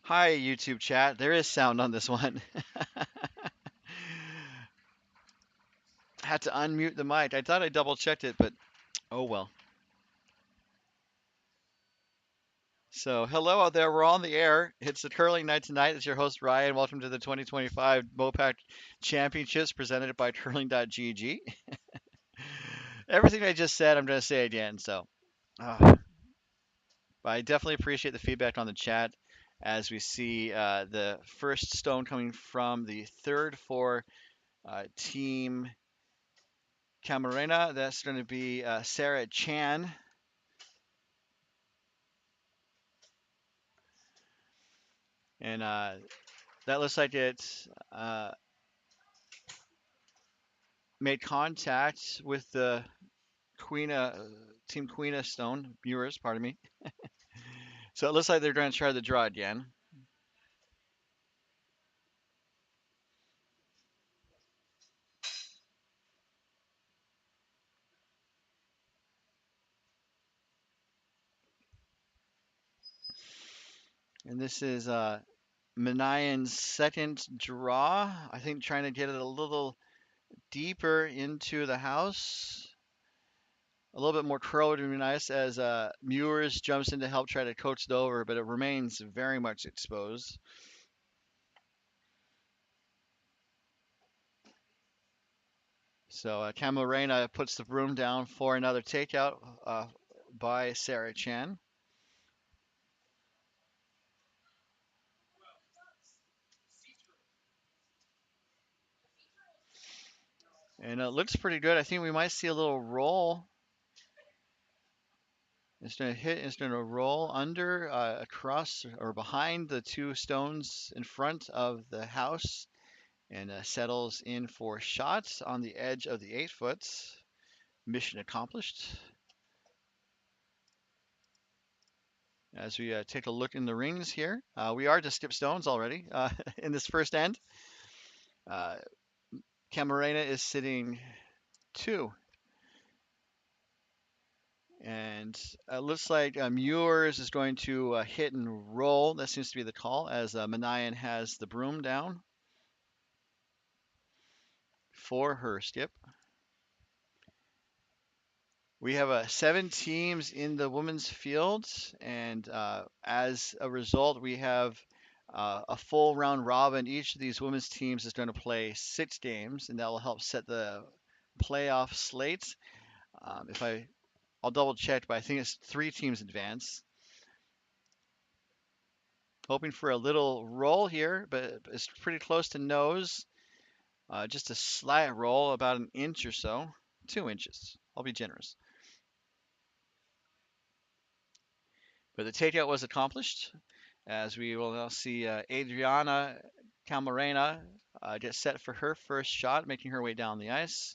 Hi, YouTube chat. There is sound on this one. Had to unmute the mic. I thought I double checked it, but oh well. So, hello out there. We're on the air. It's the curling night tonight. It's your host, Ryan. Welcome to the 2025 MoPac Championships presented by curling.gg. Everything I just said, I'm going to say again. Uh, but I definitely appreciate the feedback on the chat as we see the first stone coming from the third for Team Camarena. That's going to be Sarah Chan. And that looks like it uh, made contact with the Team Queen Stone, Mewers, pardon me. So it looks like they're going to try the draw again. And this is Manayan's second draw. I think trying to get it a little deeper into the house. A little bit more curl would be nice as Mewers jumps in to help try to coach it over, but it remains very much exposed. So Camarena puts the broom down for another takeout by Sarah Chan. And it looks pretty good. I think we might see a little roll. It's going to hit, it's going to roll under, across, or behind the two stones in front of the house and settles in for shots on the edge of the 8 foot. Mission accomplished. As we take a look in the rings here, we are just skip stones already in this first end. Uh, Camarena is sitting 2. And it looks like Mewers is going to hit and roll. That seems to be the call as Manayan has the broom down for her skip. We have 7 teams in the women's field, and as a result, we have a full round robin. Each of these women's teams is going to play 6 games, and that will help set the playoff slate. If I'll double check, but I think it's 3 teams advance. Hoping for a little roll here, but it's pretty close to nose. Just a slight roll, about an inch or so, 2 inches. I'll be generous. But the takeout was accomplished, as we will now see Adriana Camarena get set for her first shot, making her way down the ice.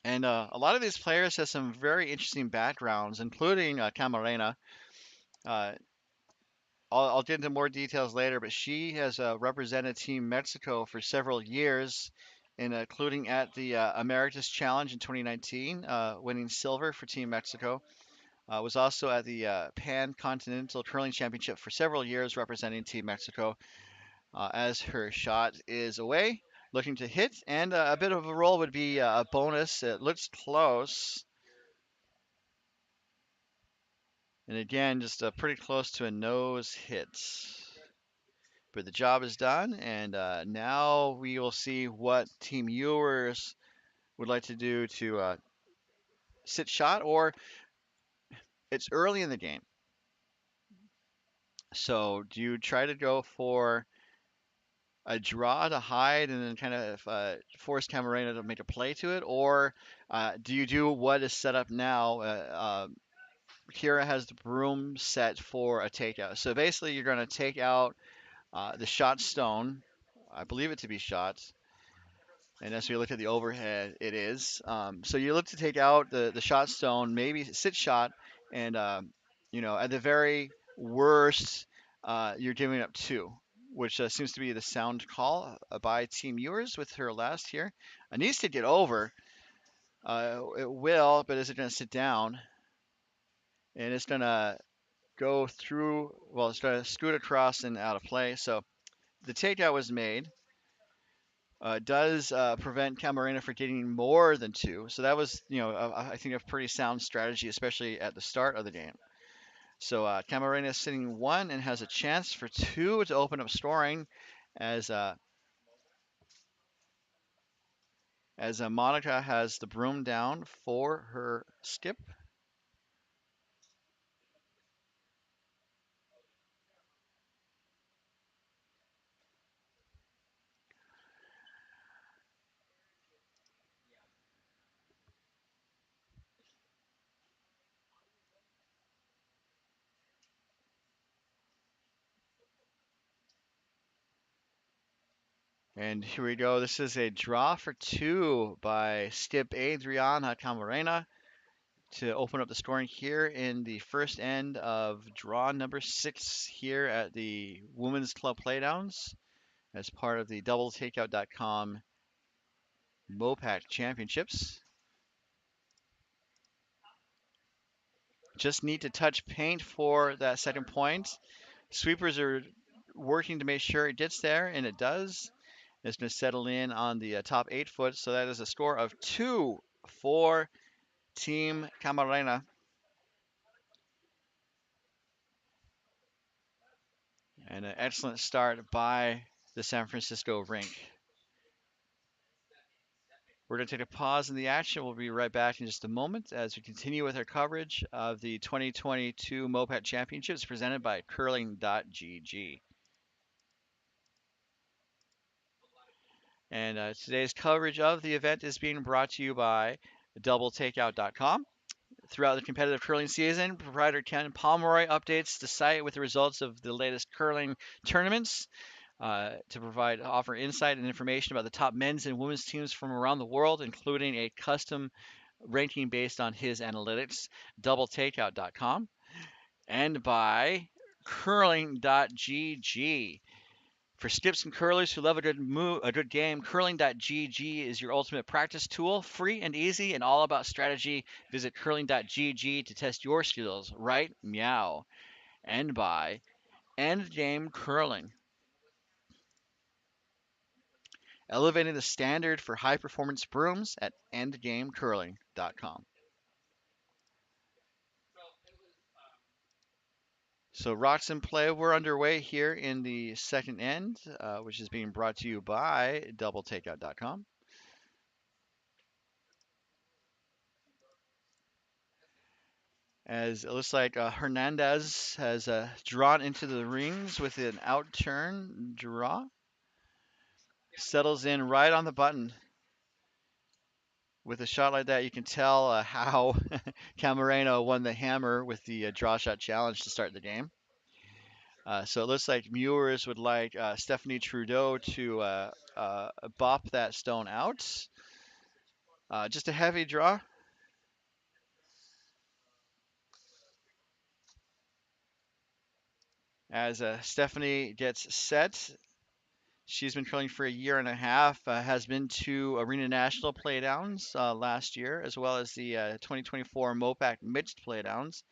And a lot of these players have some very interesting backgrounds, including Camarena. Uh, I'll get into more details later, but she has represented Team Mexico for several years, including at the Americas Challenge in 2019, winning silver for Team Mexico. Was also at the Pan Continental Curling Championship for several years, representing Team Mexico. As her shot is away, looking to hit, and a bit of a roll would be a bonus. It looks close, and again, just pretty close to a nose hit. But the job is done, and now we will see what Team Mewers would like to do to sit shot, or it's early in the game. So do you try to go for a draw to hide and then kind of force Camarena to make a play to it, or do you do what is set up now? Kira has the broom set for a takeout. So basically, you're going to take out the shot stone. I believe it to be shots. And as we look at the overhead, it is. So you look to take out the shot stone, maybe sit shot, and at the very worst, you're giving up 2, which seems to be the sound call by Team Mewers with her last here. Needs to get over. It will, but is it going to sit down? And it's going to go through, well, it's going to scoot across and out of play. So the takeout was made. Does prevent Camarena from getting more than two. So that was, I think a pretty sound strategy, especially at the start of the game. So Camarena is sitting one and has a chance for two to open up scoring as Monica has the broom down for her skip. And here we go. This is a draw for two by skip Adriana Camarena to open up the scoring here in the first end of draw number 6 here at the Women's Club Playdowns as part of the doubletakeout.com MoPac Championships. Just need to touch paint for that second point. Sweepers are working to make sure it gets there, and it does. It's going to settle in on the top 8 foot, so that is a score of 2 for Team Camarena. And an excellent start by the San Francisco rink. We're going to take a pause in the action. We'll be right back in just a moment as we continue with our coverage of the 2022 MoPac Championships presented by curling.gg. And today's coverage of the event is being brought to you by doubletakeout.com. Throughout the competitive curling season, proprietor Ken Pomeroy updates the site with the results of the latest curling tournaments to offer insight and information about the top men's and women's teams from around the world, including a custom ranking based on his analytics. Doubletakeout.com. And by curling.gg. For skips and curlers who love a good game, curling.gg is your ultimate practice tool, free and easy and all about strategy. Visit curling.gg to test your skills, right? Meow. And by Endgame Curling, elevating the standard for high performance brooms at endgamecurling.com. So rocks in play, we're underway here in the second end, which is being brought to you by doubletakeout.com. As it looks like Hernandez has drawn into the rings with an out-turn draw. Settles in right on the button. With a shot like that, you can tell how Camarena won the hammer with the draw shot challenge to start the game. So it looks like Mewers would like Stephanie Trudeau to bop that stone out. Just a heavy draw. As Stephanie gets set, she's been curling for a year and a half, has been to Arena National Playdowns last year, as well as the 2024 MoPac Mixed Playdowns.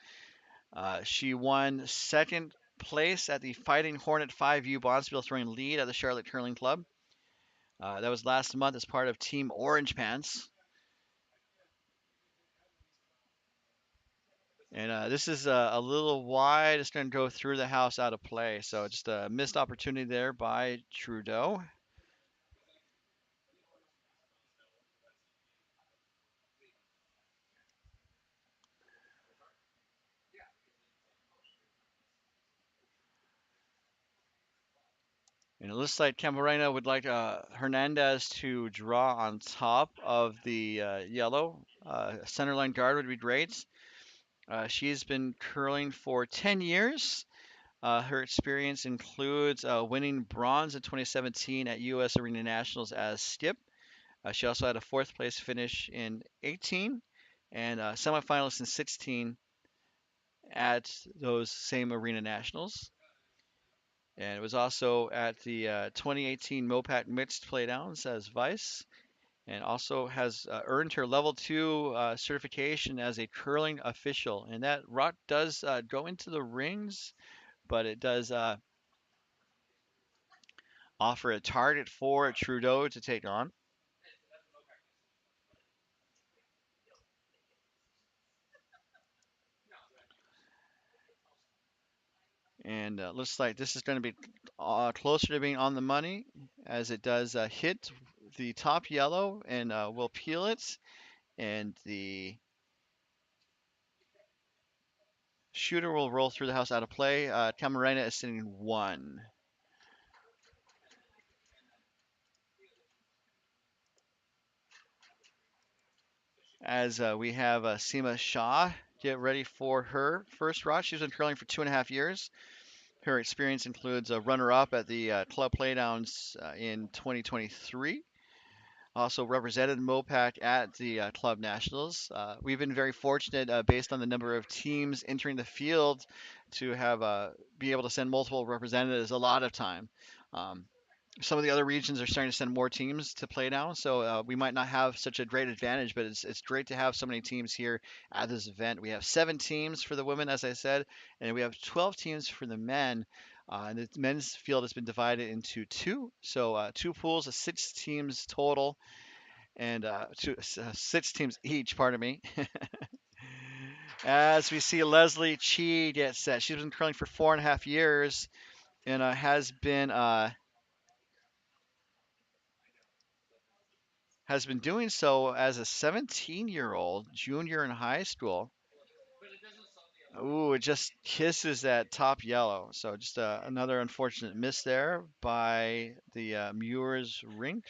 She won second place at the Fighting Hornet 5U Bonspiel throwing lead at the Charlotte Curling Club. That was last month as part of Team Orange Pants. And this is a little wide. It's going to go through the house out of play. So just a missed opportunity there by Trudeau. And it looks like Camarena would like Hernandez to draw on top of the yellow. Centerline guard would be great. She's been curling for 10 years. Her experience includes winning bronze in 2017 at U.S. Arena Nationals as skip. She also had a fourth place finish in 18 and semifinalist in 16 at those same Arena Nationals. and it was also at the 2018 MoPac Mixed Playdowns as vice, and also has earned her level 2 certification as a curling official. And that rock does go into the rings, but it does offer a target for Trudeau to take on. And looks like this is going to be closer to being on the money as it does hit the top yellow and will peel it. And the shooter will roll through the house out of play. Camarena is sitting 1. As we have Seema Shah get ready for her first rod. She's been curling for 2.5 years. Her experience includes a runner-up at the Club Playdowns in 2023. Also represented MoPac at the Club Nationals. We've been very fortunate, based on the number of teams entering the field, to have be able to send multiple representatives a lot of time. Um, some of the other regions are starting to send more teams to play now, so we might not have such a great advantage, but it's great to have so many teams here at this event. We have 7 teams for the women, as I said, and we have 12 teams for the men. And the men's field has been divided into two, so 2 pools of 6 teams total, and 6 teams each. Pardon me. As we see Leslie Chi get set, she's been curling for 4.5 years and has been doing so as a 17-year-old junior in high school. Ooh, it just kisses that top yellow. So just another unfortunate miss there by the Mewers rink.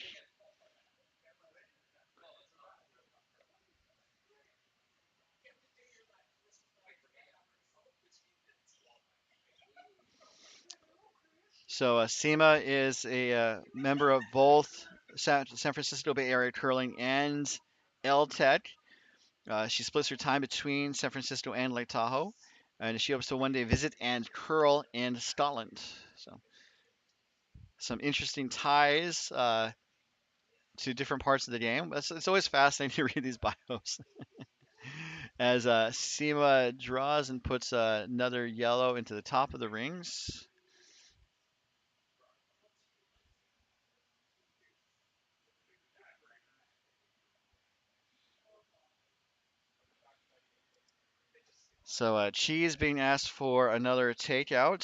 So Seema is a member of both San Francisco Bay Area Curling and LTEC. She splits her time between San Francisco and Lake Tahoe, and she hopes to one day visit and curl in Scotland. So some interesting ties to different parts of the game. It's always fascinating to read these bios. As Seema draws and puts another yellow into the top of the rings. So Chi being asked for another takeout.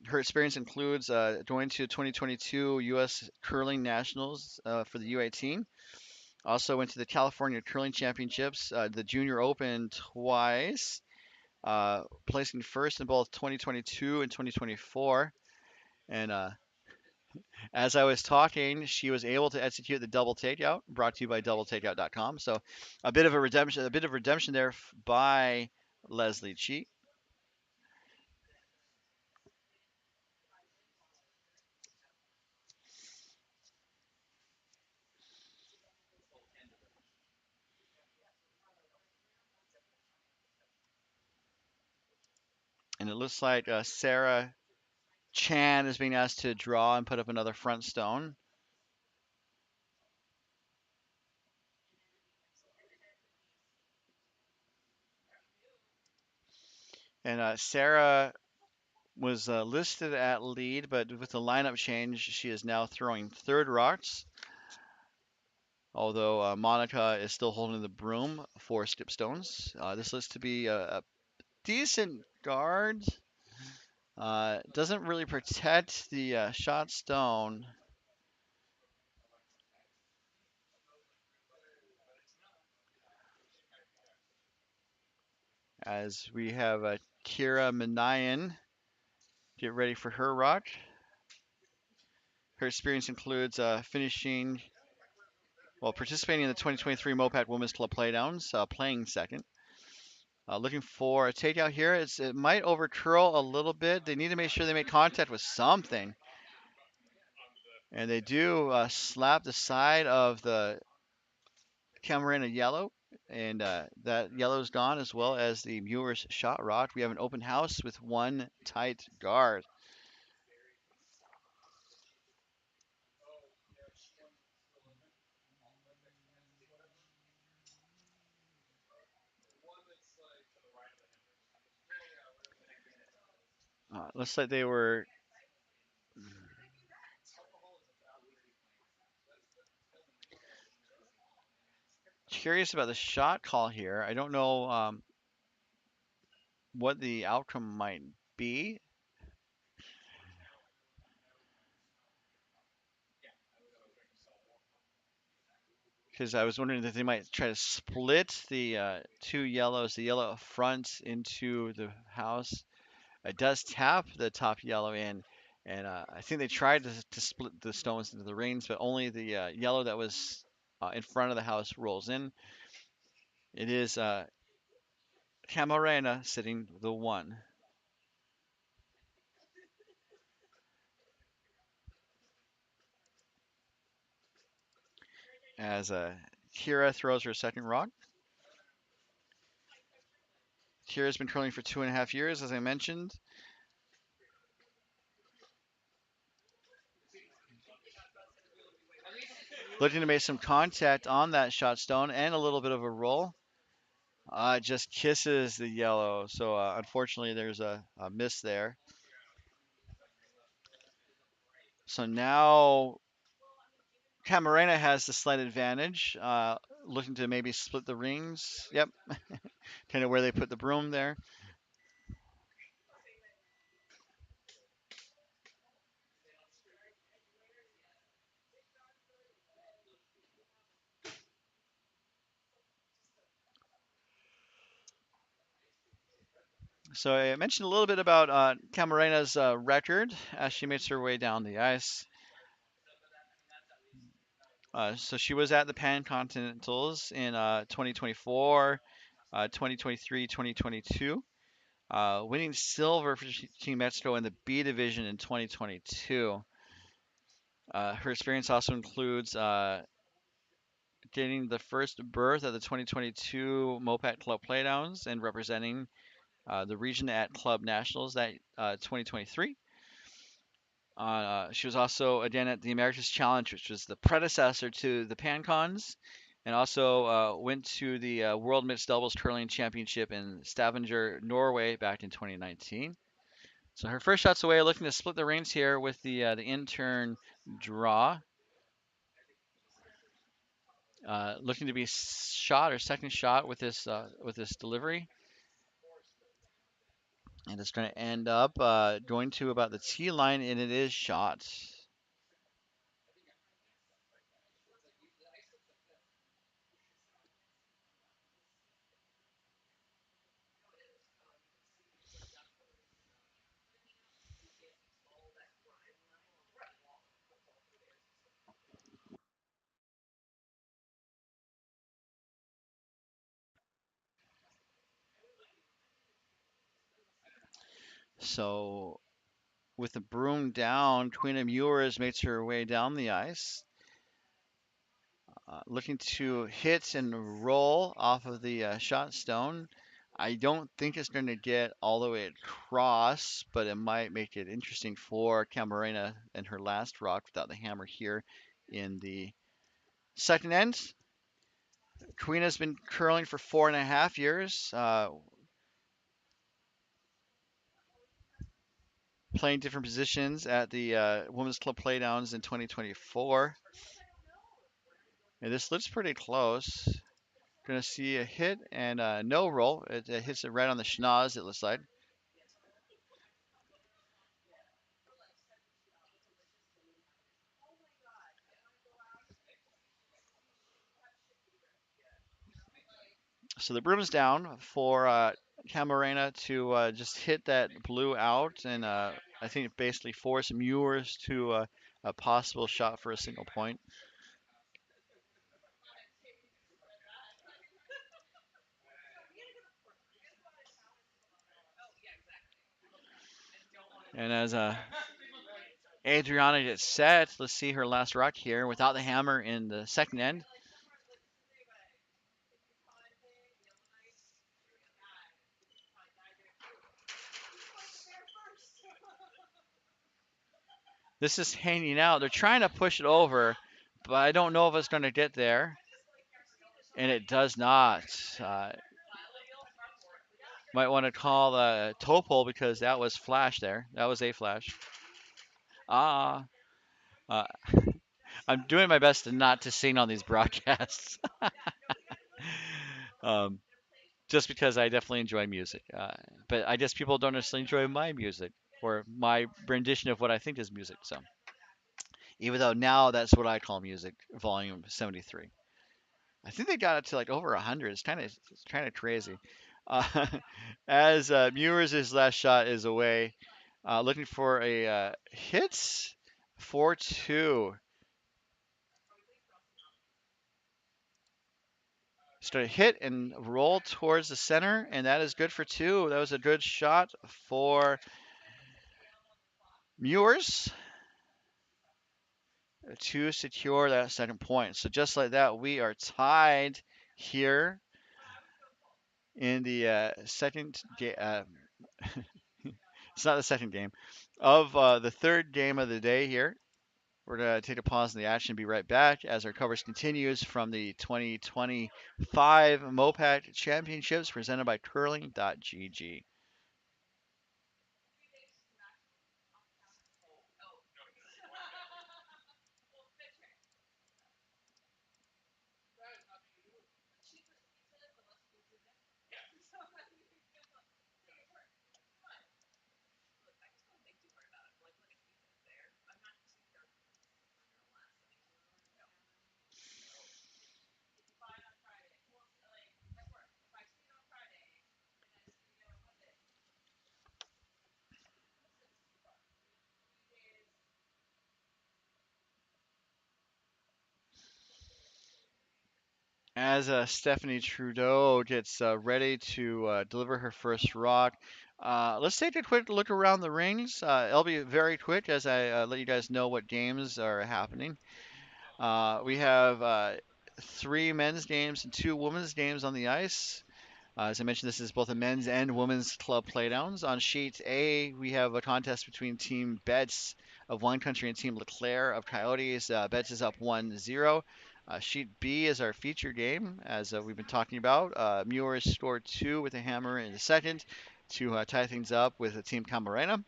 Her experience includes going to 2022 U.S. Curling Nationals for the U18. Also went to the California Curling Championships, the Junior Open twice, placing first in both 2022 and 2024. And as I was talking, she was able to execute the double takeout, brought to you by doubletakeout.com. So a bit of redemption there by Leslie Chi. And it looks like Sarah Chan is being asked to draw and put up another front stone. And Sarah was listed at lead, but with the lineup change, she is now throwing third rocks. Although Monica is still holding the broom for skip stones. This looks to be a decent guard. Doesn't really protect the shot stone. As we have Kira Minayan get ready for her rock. Her experience includes participating in the 2023 MoPac Women's Club Playdowns, playing second. Looking for a takeout here. It might overcurl a little bit. They need to make sure they make contact with something. And they do slap the side of the Camarena yellow. And that yellow's gone, as well as the Mewers shot rock. We have an open house with one tight guard. Looks like they were curious about the shot call here. I don't know what the outcome might be. Because I was wondering if they might try to split the two yellows, the yellow up front into the house. It does tap the top yellow in, and I think they tried to split the stones into the rings, but only the yellow that was in front of the house rolls in. It is Camarena sitting the one. As Kira throws her second rock. Kira's been curling for 2.5 years, as I mentioned. Looking to make some contact on that shot stone and a little bit of a roll. Just kisses the yellow. So unfortunately, there's a miss there. So now Camarena has the slight advantage. Looking to maybe split the rings. Yep, kind of where they put the broom there. So I mentioned a little bit about Camarena's record as she makes her way down the ice. So she was at the Pan Continentals in 2024, 2023, 2022, winning silver for Team Mexico in the B division in 2022. Her experience also includes getting the first berth at the 2022 MoPac Club Playdowns and representing the region at Club Nationals that 2023. She was also again at the America's Challenge, which was the predecessor to the PanCons, and also went to the World Mixed Doubles Curling Championship in Stavanger, Norway, back in 2019. So her first shot's away, looking to split the reins here with the intern draw. Looking to be shot or second shot with this delivery, and it's going to end up going to about the T line, and it is shot. So with the broom down, Queen of Mewers makes her way down the ice, looking to hit and roll off of the shot stone. I don't think it's going to get all the way across, but it might make it interesting for Camarena and her last rock without the hammer here in the second end. Queen has been curling for 4.5 years, playing different positions at the Women's Club Playdowns in 2024. And this looks pretty close. Gonna see a hit and no roll. It hits it right on the schnoz, it looks like. So the broom's down for Camarena to just hit that blue out, and I think basically force Mewers to a possible shot for a single point. And as Adriana gets set, let's see her last rock here without the hammer in the second end. This is hanging out. They're trying to push it over, but I don't know if it's going to get there. And it does not. Might want to call Topol because that was flash there. That was a flash. Ah, uh, I'm doing my best to not to sing on these broadcasts, um, just because I definitely enjoy music. But I guess people don't necessarily enjoy my music or my rendition of what I think is music. So even though now that's what I call music, volume 73. I think they got it to like over 100. It's kind of crazy. Uh, as Mewers' last shot is away, looking for a hit 4-2. Start to hit and roll towards the center, and that is good for two. That was a good shot for Mewers to secure that second point. So just like that, we are tied here in the second game. It's not the second game of the third game of the day here. We're going to take a pause in the action and be right back as our coverage continues from the 2025 MoPac Championships presented by curling.gg. As Stephanie Trudeau gets ready to deliver her first rock, let's take a quick look around the rings. It'll be very quick as I let you guys know what games are happening. We have three men's games and two women's games on the ice. As I mentioned, this is both a men's and women's club playdowns. On sheet A, we have a contest between Team Betts of One Country and Team Leclerc of Coyotes. Betts is up 1-0. Sheet B is our feature game, as we've been talking about. Mewers scored two with a hammer in the second to tie things up with the Team Camarena.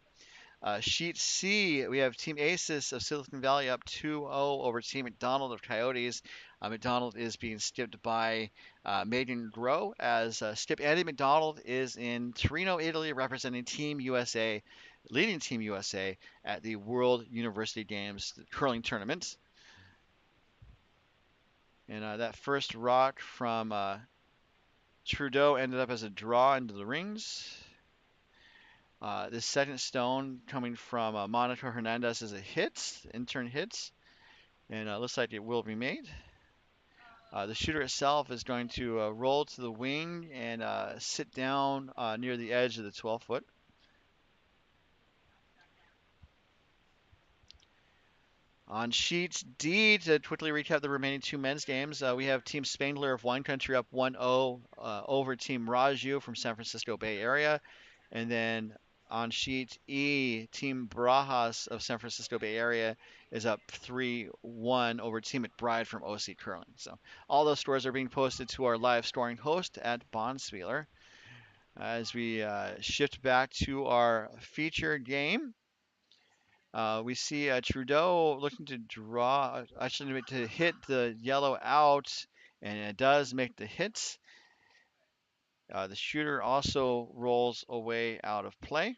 Sheet C, we have Team Aces of Silicon Valley up 2-0 over Team McDonald of Coyotes. McDonald is being skipped by Megan Grow, as skip Andy McDonald is in Torino, Italy, representing Team USA, leading Team USA at the World University Games curling tournament. And that first rock from Trudeau ended up as a draw into the rings. This second stone coming from Monica Hernandez is a hit, intern hits, and looks like it will be made. The shooter itself is going to roll to the wing and sit down near the edge of the 12-foot. On sheet D, to quickly recap the remaining two men's games, we have Team Spangler of Wine Country up 1-0 over Team Raju from San Francisco Bay Area. And then on sheet E, Team Barajas of San Francisco Bay Area is up 3-1 over Team McBride from OC Curling. So all those scores are being posted to our live scoring host at Bonspieler. As we shift back to our feature game, we see Trudeau looking to draw, actually to hit the yellow out, and it does make the hit. The shooter also rolls away out of play.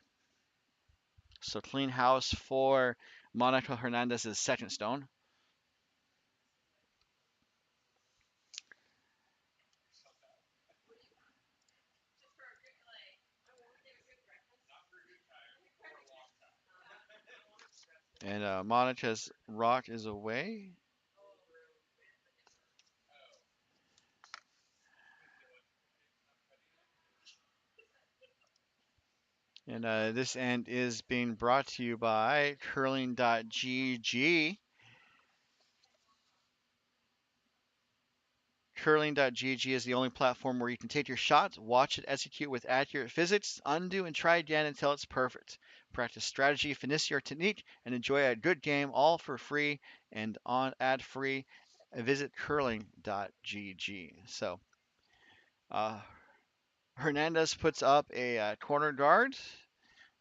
So clean house for Monica Hernandez's second stone. And Monica's rock is away. And this end is being brought to you by curling.gg. Curling.gg is the only platform where you can take your shot, watch it execute with accurate physics, undo and try again until it's perfect. Practice strategy, finesse your technique, and enjoy a good game all for free and on ad free. Visit curling.gg. So, uh, Hernandez puts up a corner guard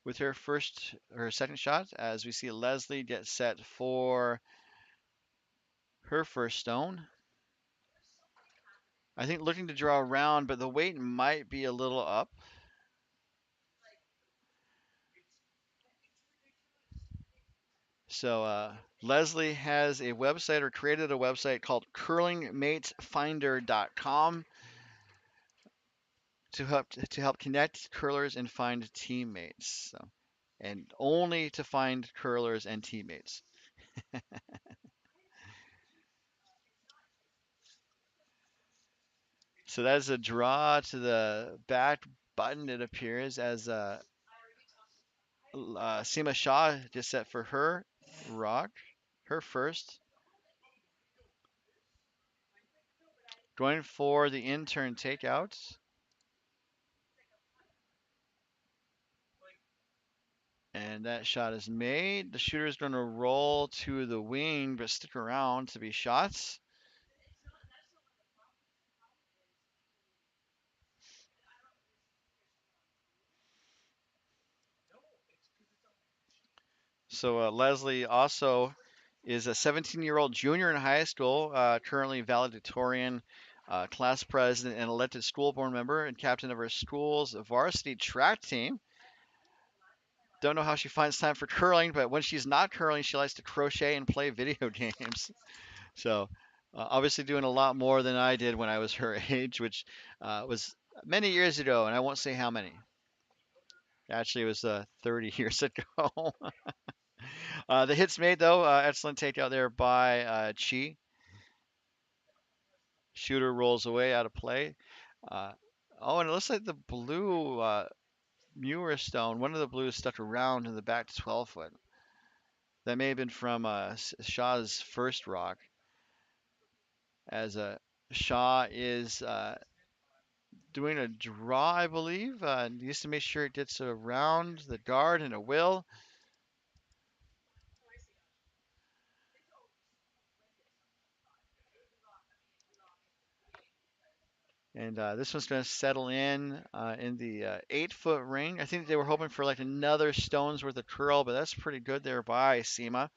with her second shot as we see Leslie get set for her first stone. I think looking to draw around, but the weight might be a little up. So Leslie has a website or created a website called curlingmatesfinder.com to help connect curlers and find teammates. So, and only to find curlers and teammates. So that is a draw to the back button. It appears as Seema Shah just set for her rock, her first, going for the intern takeout. And that shot is made. The shooter is going to roll to the wing, but stick around to be shots. So Leslie also is a 17-year-old junior in high school, currently valedictorian, class president, and elected school board member and captain of her school's varsity track team. Don't know how she finds time for curling, but when she's not curling, she likes to crochet and play video games. So, obviously, doing a lot more than I did when I was her age, which was many years ago, and I won't say how many. Actually, it was 30 years ago. The hits made, though, excellent takeout there by Chi. Shooter rolls away out of play. Uh, oh, and it looks like the blue Mewers stone, one of the blues stuck around in the back 12 foot. That may have been from Shaw's first rock, as Shaw is doing a draw, I believe. Needs to make sure it gets around the guard, and it will. And this one's going to settle in the 8 foot ring. I think they were hoping for like another stone's worth of curl, but that's pretty good there by Seema.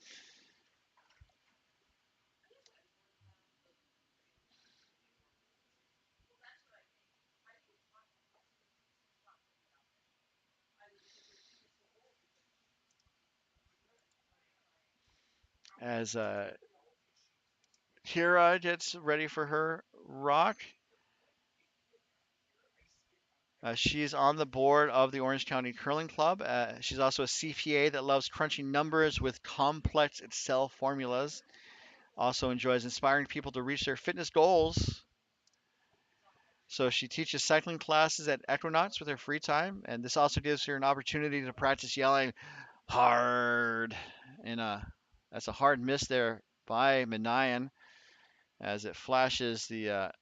As Kira gets ready for her rock. She's on the board of the Orange County Curling Club. She's also a CPA that loves crunching numbers with complex Excel formulas. Also enjoys inspiring people to reach their fitness goals. So she teaches cycling classes at Equinox with her free time, and this also gives her an opportunity to practice yelling hard. And that's a hard miss there by Manayan as it flashes the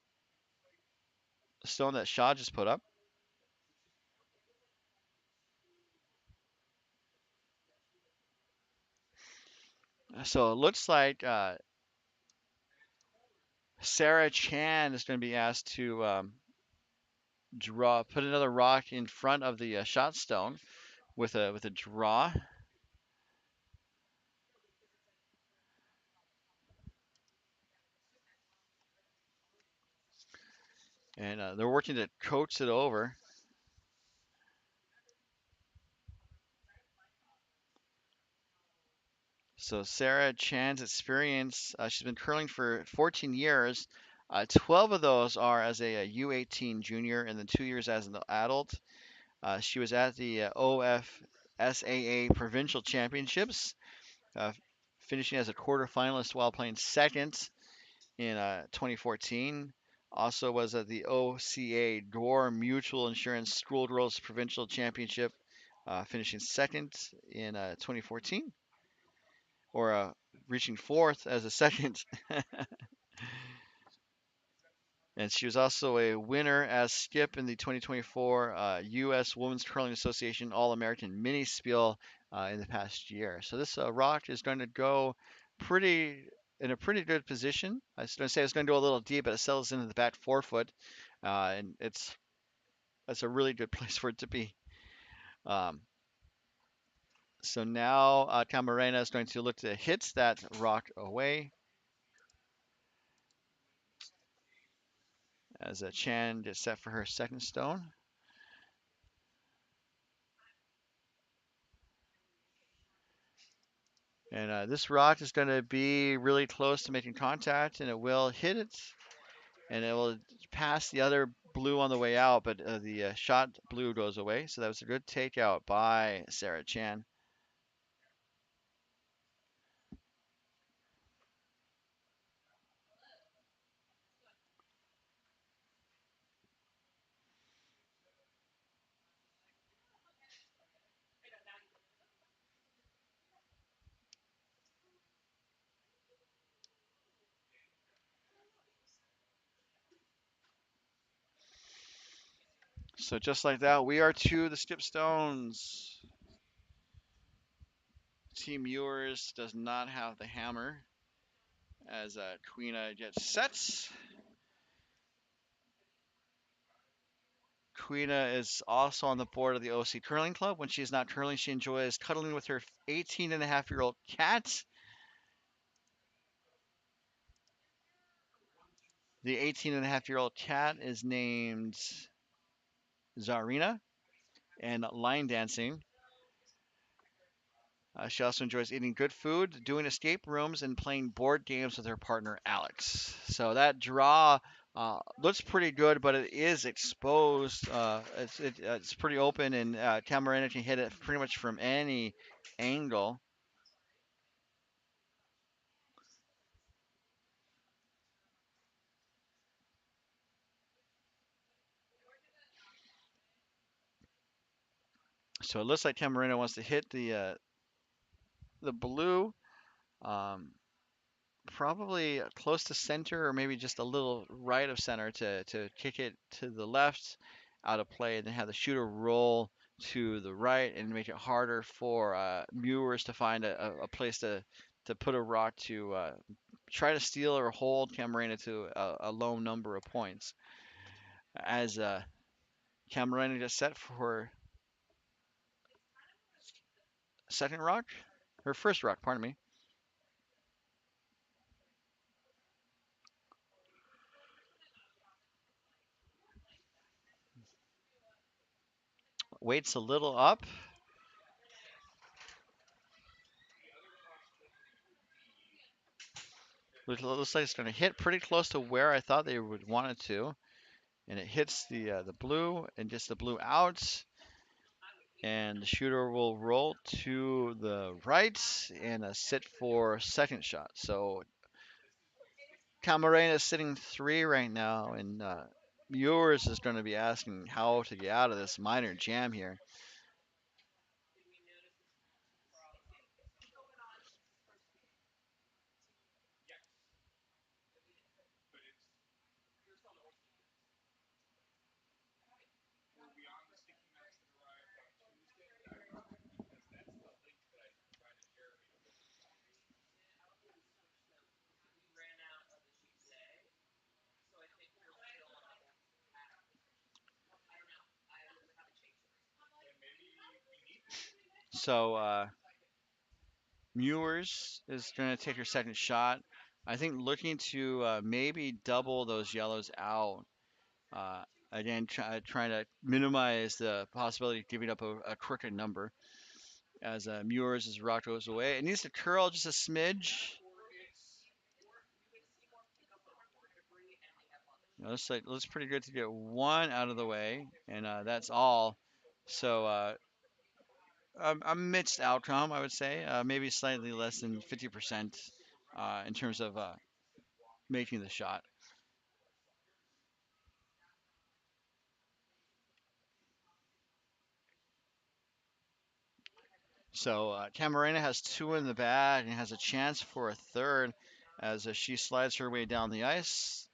stone that Shaw just put up. So it looks like Sarah Chan is going to be asked to put another rock in front of the shot stone with a draw. And they're working to coax it over. So Sarah Chan's experience, she's been curling for 14 years. 12 of those are as a U18 junior, and then 2 years as an adult. She was at the OFSAA Provincial Championships, uh, finishing as a quarterfinalist while playing second in 2014. Also was at the OCA Gore Mutual Insurance Schoolgirls Provincial Championship, finishing second in 2014, or reaching fourth as a second. And she was also a winner as skip in the 2024 U.S. Women's Curling Association All-American Mini Spiel in the past year. So this rock is going to go pretty in a pretty good position. I was going to say it's going to go a little deep, but it settles into the back 4 foot, and it's That's a really good place for it to be. Um, so now Camarena is going to look to hit that rock away as Chan gets set for her second stone. And this rock is going to be really close to making contact, and it will hit it, and it will pass the other blue on the way out, but the shot blue goes away. So that was a good takeout by Sarah Chan. So just like that, we are to the skip stones. Team Mewers does not have the hammer as Queena gets sets. Queena is also on the board of the OC Curling Club. When she is not curling, she enjoys cuddling with her 18-and-a-half-year-old cat. The 18-and-a-half-year-old cat is named Zarina and line dancing. She also enjoys eating good food, doing escape rooms, and playing board games with her partner Alex. So that draw looks pretty good, but it is exposed. It's pretty open, and Camarena can hit it pretty much from any angle. So it looks like Camarena wants to hit the blue. Um, Probably close to center or maybe just a little right of center to kick it to the left out of play and then have the shooter roll to the right and make it harder for Mewers to find a place to put a rock to try to steal or hold Camarena to a low number of points. As Camarena gets set for her second rock, her first rock, pardon me, waits a little up. Looks like it's going to hit pretty close to where I thought they would want it to. And it hits the blue and gets the blue out. And the shooter will roll to the right and sit for second shot. So Camarena is sitting 3 right now, and Mewers is going to be asking how to get out of this minor jam here. So Mewers is going to take her second shot. I think looking to maybe double those yellows out. Uh, Again, trying to minimize the possibility of giving up a crooked number as Mewers' rock goes away. It needs to curl just a smidge. Looks pretty good to get one out of the way, and that's all. So a mixed outcome, I would say. Maybe slightly less than 50% in terms of making the shot. So Camarena has 2 in the bag and has a chance for a third as she slides her way down the ice.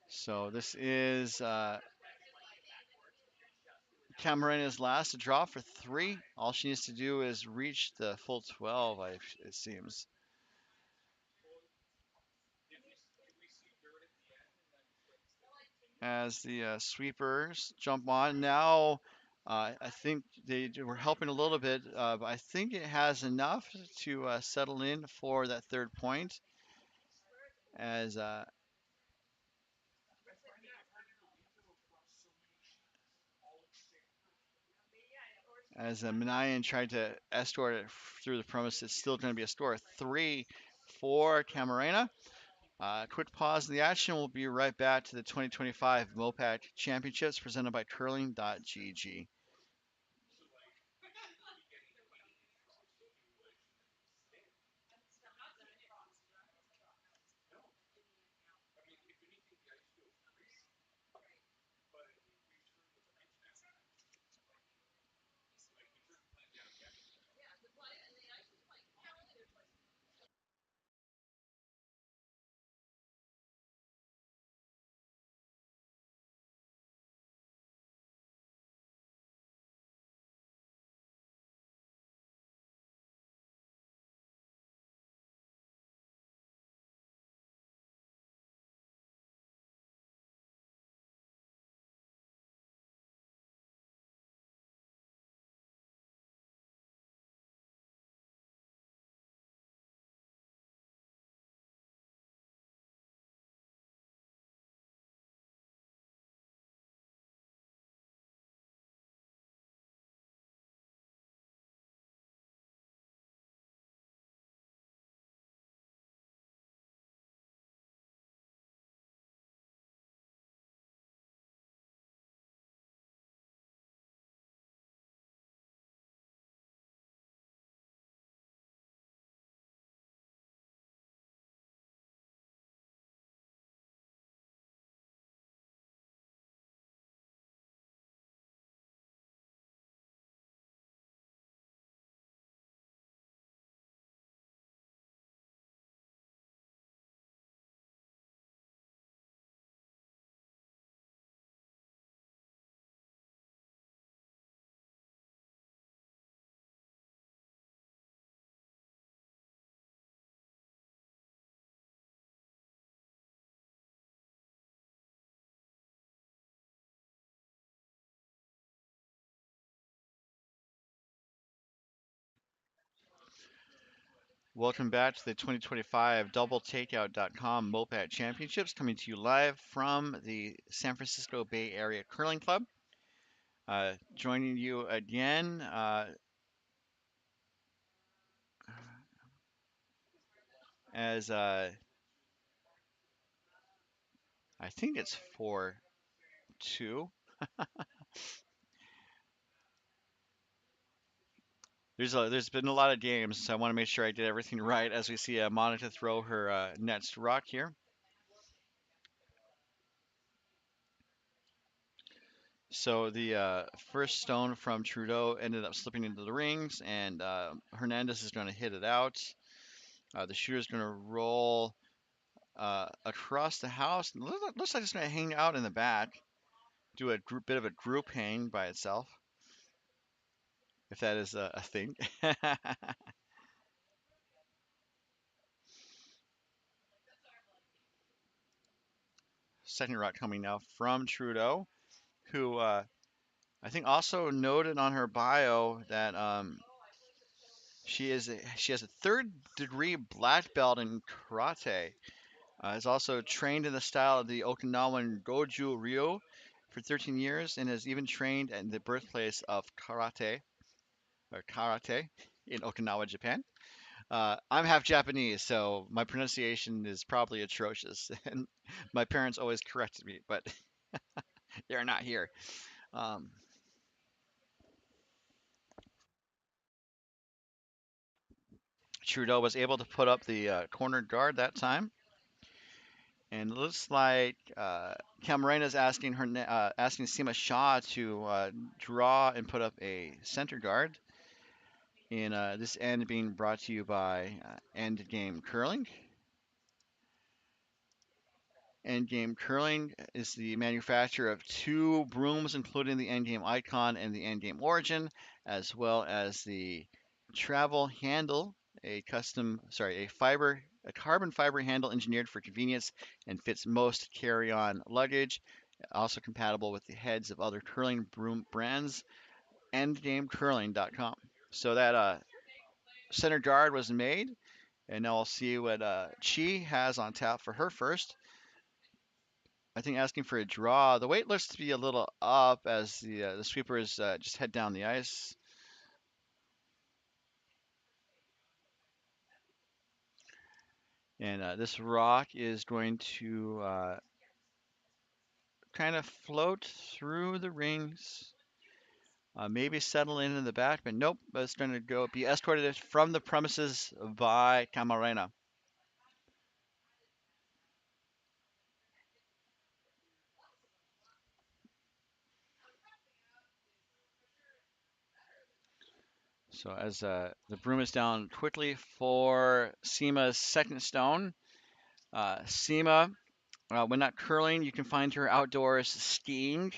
So this is Camarena is last to draw for three. All she needs to do is reach the full 12, it seems. As the sweepers jump on. Now, I think they were helping a little bit, but I think it has enough to settle in for that third point. As Manayan tried to escort it through the premise, it's still going to be a score of three for Camarena. Quick pause in the action. We'll be right back to the 2025 MoPac Championships presented by Curling.gg. Welcome back to the 2025 doubletakeout.com MoPac Championships, coming to you live from the San Francisco Bay Area Curling Club. Joining you again, as I think it's 4-2. There's been a lot of games, so I want to make sure I did everything right as we see Monica throw her next rock here. So the first stone from Trudeau ended up slipping into the rings, and Hernandez is going to hit it out. The shooter's going to roll across the house. Looks like it's going to hang out in the back, do a bit of a group hang by itself, if that is a thing. Second rock coming now from Trudeau, who I think also noted on her bio that she has a third degree black belt in karate. Is also trained in the style of the Okinawan Goju Ryu for 13 years and has even trained in the birthplace of karate in Okinawa, Japan. I'm half Japanese, so my pronunciation is probably atrocious, and my parents always corrected me, but they're not here. Um, Trudeau was able to put up the corner guard that time, and it looks like Camarena is asking asking Sima Shaw to draw and put up a center guard. In this end being brought to you by End Game Curling. Endgame Curling is the manufacturer of two brooms, including the Endgame Icon and the Endgame Origin, as well as the travel handle, a carbon fiber handle engineered for convenience and fits most carry-on luggage. Also compatible with the heads of other curling broom brands. EndgameCurling.com. So that center guard was made, and now we'll see what Chi has on tap for her first. I think asking for a draw. The weight looks to be a little up as the sweepers just head down the ice. And this rock is going to kind of float through the rings, maybe settle in the back, but nope, it's going to go be escorted from the premises by Camarena. So as the broom is down quickly for Seema's second stone. Seema, when not curling, you can find her outdoors skiing.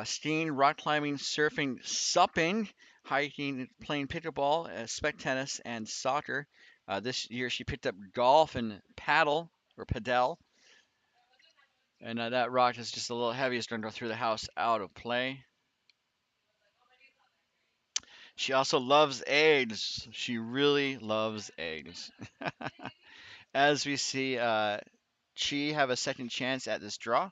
Skiing, rock climbing, surfing, supping, hiking, playing pickleball, spec tennis, and soccer. This year she picked up golf and paddle or padel, and that rock is just a little heavy. It's going to go through the house out of play. She also loves eggs. She really loves eggs. As we see Chi have a second chance at this draw.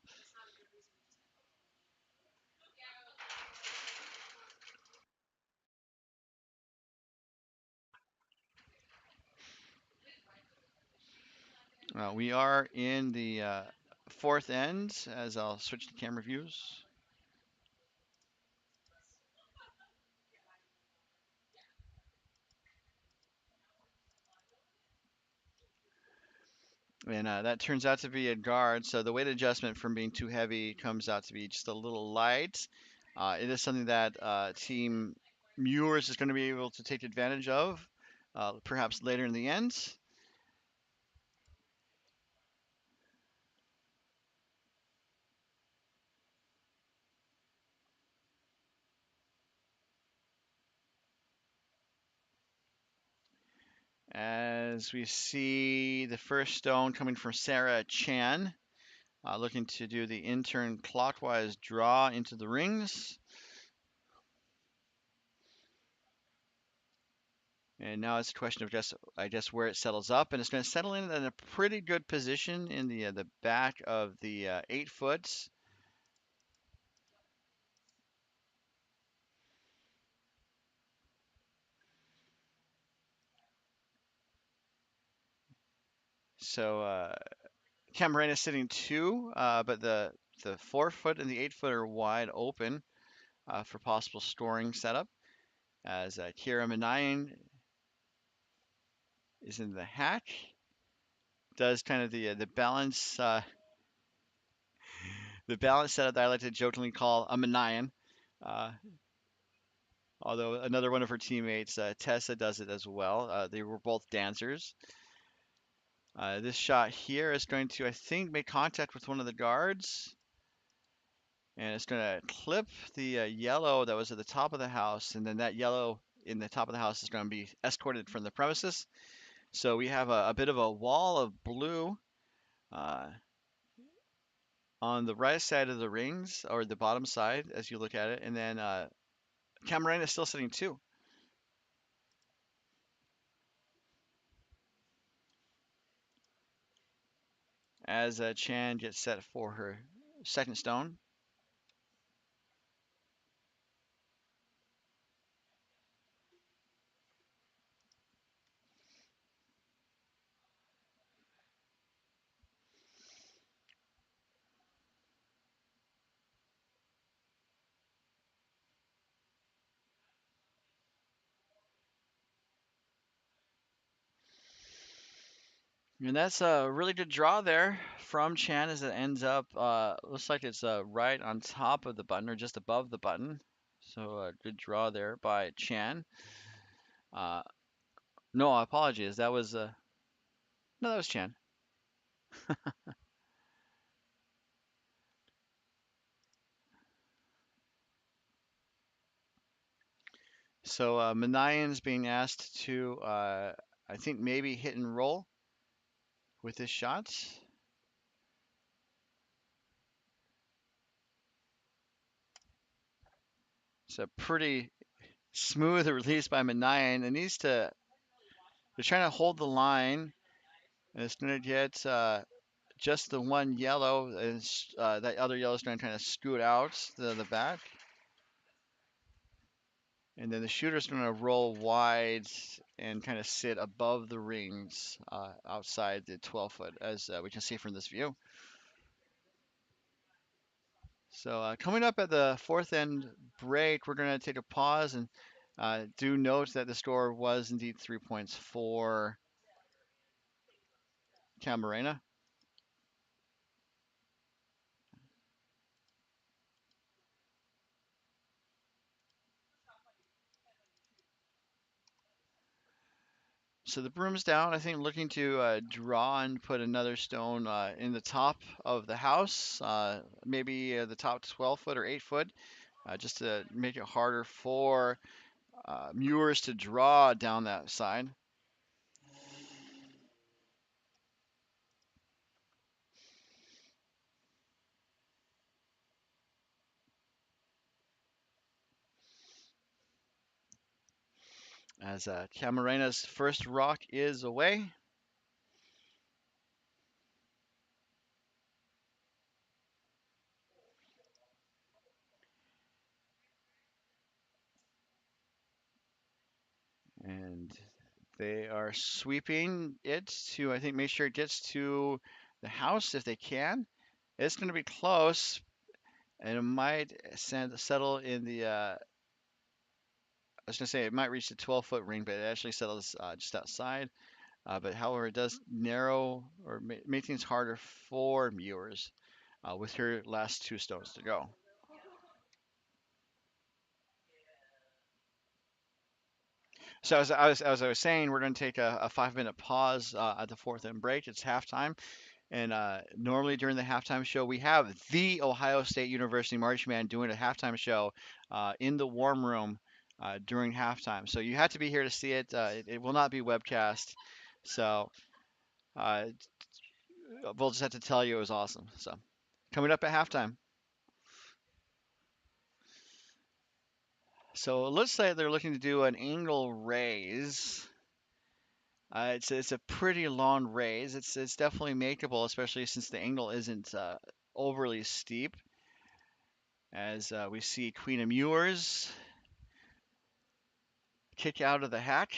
We are in the fourth end as I'll switch to camera views. And that turns out to be a guard, so the weight adjustment from being too heavy comes out to be just a little light. It is something that Team Mewers is going to be able to take advantage of, perhaps later in the end. As we see the first stone coming from Sarah Chan, looking to do the in-turn clockwise draw into the rings. And now it's a question of just, I guess, where it settles up, and it's going to settle in a pretty good position in the back of the 8 foot. So Camarena is sitting two, but the 4 foot and the 8 foot are wide open for possible scoring setup. As Kira Manayan is in the hack, does kind of the balance setup that I like to jokingly call a Manayan. Uh, Although another one of her teammates, Tessa, does it as well. They were both dancers. This shot here is going to, I think, make contact with one of the guards. And it's going to clip the yellow that was at the top of the house. And then that yellow in the top of the house is going to be escorted from the premises. So we have a bit of a wall of blue uh, on the right side of the rings, or the bottom side as you look at it. And then Camarena is still sitting two. As Chan gets set for her second stone. And that's a really good draw there from Chan as it ends up, looks like it's right on top of the button or just above the button. So good draw there by Chan. Uh, no, apologies. That was No, that was Chan. So Manayan's being asked to, I think maybe hit and roll with his shots. It's a pretty smooth release by Manayan. It needs to. They're trying to hold the line, and it's going to get just the one yellow, and that other yellow is trying to scoot out the back. And then the shooter's going to roll wide and kind of sit above the rings outside the 12 foot, as we can see from this view. So coming up at the fourth end break, we're going to take a pause and do note that the score was indeed 3 points for Camarena. So the broom's down, I think, looking to draw and put another stone in the top of the house, maybe the top 12 foot or 8 foot, just to make it harder for Mewers to draw down that side. As Camarena's first rock is away. And they are sweeping it to, I think, make sure it gets to the house if they can. It's going to be close, and it might settle in the. I was going to say it might reach the 12-foot ring, but it actually settles just outside. But however, it does narrow or make things harder for Mewers with her last two stones to go. So as I was saying, we're going to take a 5 minute pause at the fourth end break. It's halftime. And normally during the halftime show, we have the Ohio State University Marching Band doing a halftime show in the warm room during halftime. So you have to be here to see it. It will not be webcast. So uh, we'll just have to tell you it was awesome. So coming up at halftime. So it looks like they're looking to do an angle raise. It's a pretty long raise. It's definitely makeable, especially since the angle isn't overly steep. As we see Queen of Mewers kick out of the hack.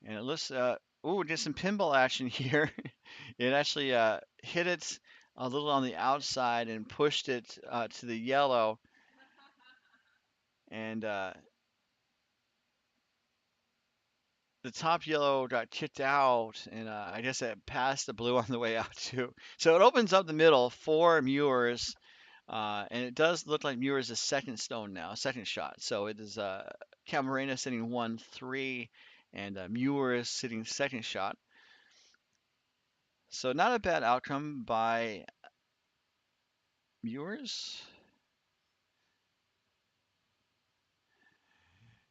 And it looks, ooh, get some pinball action here. It actually hit it a little on the outside and pushed it to the yellow. And the top yellow got kicked out, and I guess it passed the blue on the way out too. So it opens up the middle for Mewers, and it does look like Mewers is second stone now, second shot. So it is Camarena sitting 1-3, and Mewers sitting second shot. So not a bad outcome by Mewers.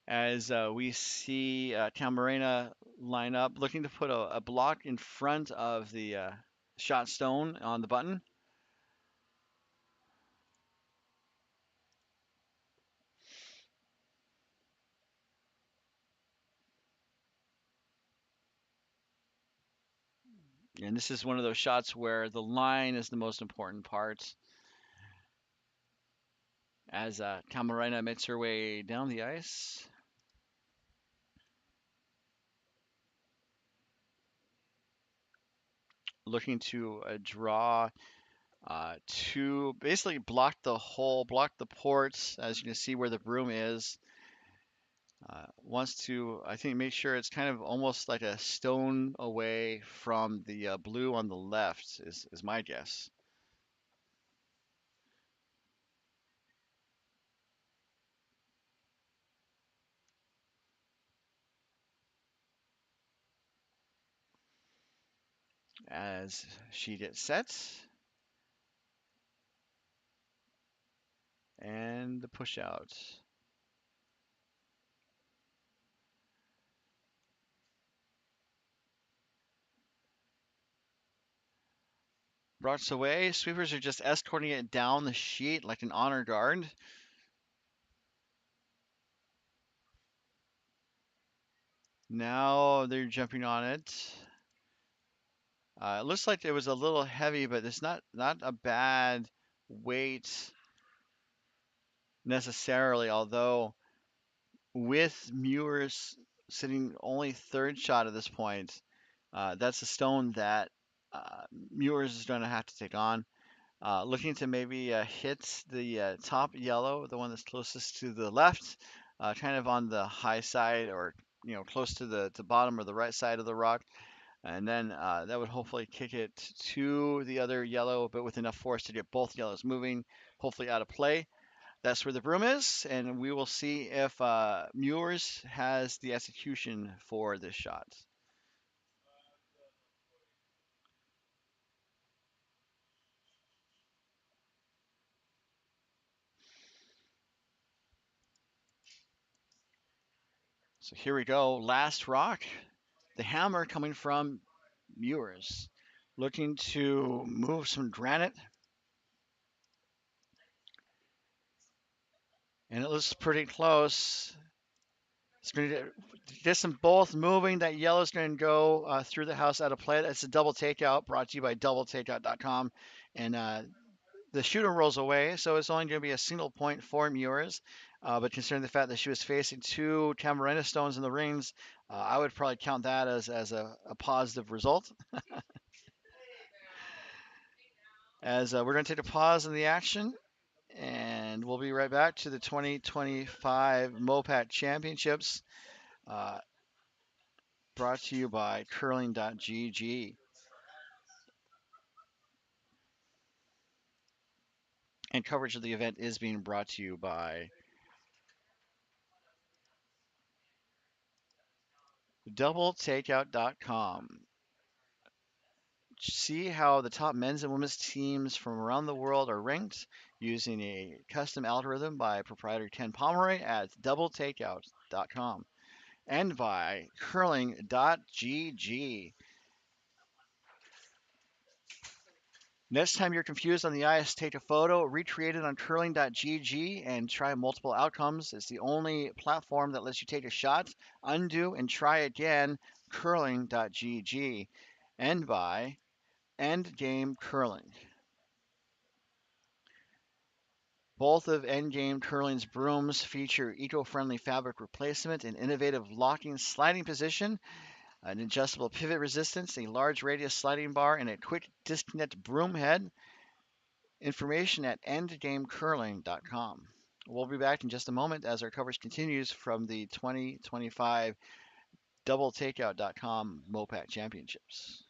As we see Camarena line up, looking to put a block in front of the shot stone on the button. And this is one of those shots where the line is the most important part. As Camarena makes her way down the ice. Looking to draw to basically block the hole, block the ports, as you can see where the broom is. Wants to, I think, make sure it's kind of almost like a stone away from the blue on the left, is my guess. as she gets set. And the push out. Brought away. Sweepers are just escorting it down the sheet like an honor guard. Now they're jumping on it. It looks like it was a little heavy, but it's not a bad weight necessarily. Although with Mewers sitting only third shot at this point, that's a stone that Mewers is going to have to take on. Looking to maybe hit the top yellow, the one that's closest to the left, kind of on the high side or close to the bottom or the right side of the rock. And then that would hopefully kick it to the other yellow, but with enough force to get both yellows moving, hopefully out of play. That's where the broom is, and we will see if Mewers has the execution for this shot. So here we go. Last rock. The hammer coming from Mewers. Looking to move some granite. And it looks pretty close. It's going to get them both moving. That yellow is going to go through the house out of play. It's a double takeout brought to you by doubletakeout.com. And the shooter rolls away, so it's only going to be a single point for Mewers. But considering the fact that she was facing two Camarena stones in the rings, I would probably count that as a positive result. As we're going to take a pause in the action, and we'll be right back to the 2025 MoPac Championships, uh, brought to you by curling.gg. And coverage of the event is being brought to you by doubletakeout.com. See how the top men's and women's teams from around the world are ranked using a custom algorithm by proprietor Ken Pomeroy at doubletakeout.com and by curling.gg. Next time you're confused on the ice, take a photo, recreate it on curling.gg, and try multiple outcomes. It's the only platform that lets you take a shot, undo, and try again. Curling.gg. And by Endgame Curling. Both of Endgame Curling's brooms feature eco-friendly fabric replacement, an innovative locking sliding position, an adjustable pivot resistance, a large radius sliding bar, and a quick disconnect broom head. Information at endgamecurling.com. We'll be back in just a moment as our coverage continues from the 2025 doubletakeout.com MoPac Championships.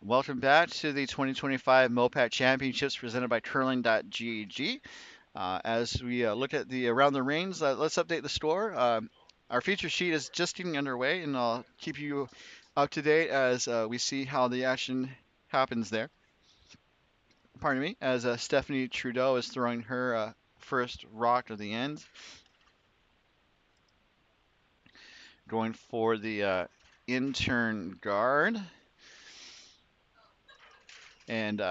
Welcome back to the 2025 MoPac Championships presented by curling.gg. As we look at the around the rings, let's update the score. Our feature sheet is just getting underway, and I'll keep you up to date as we see how the action happens there. Pardon me, as Stephanie Trudeau is throwing her first rock of the end, going for the intern guard. And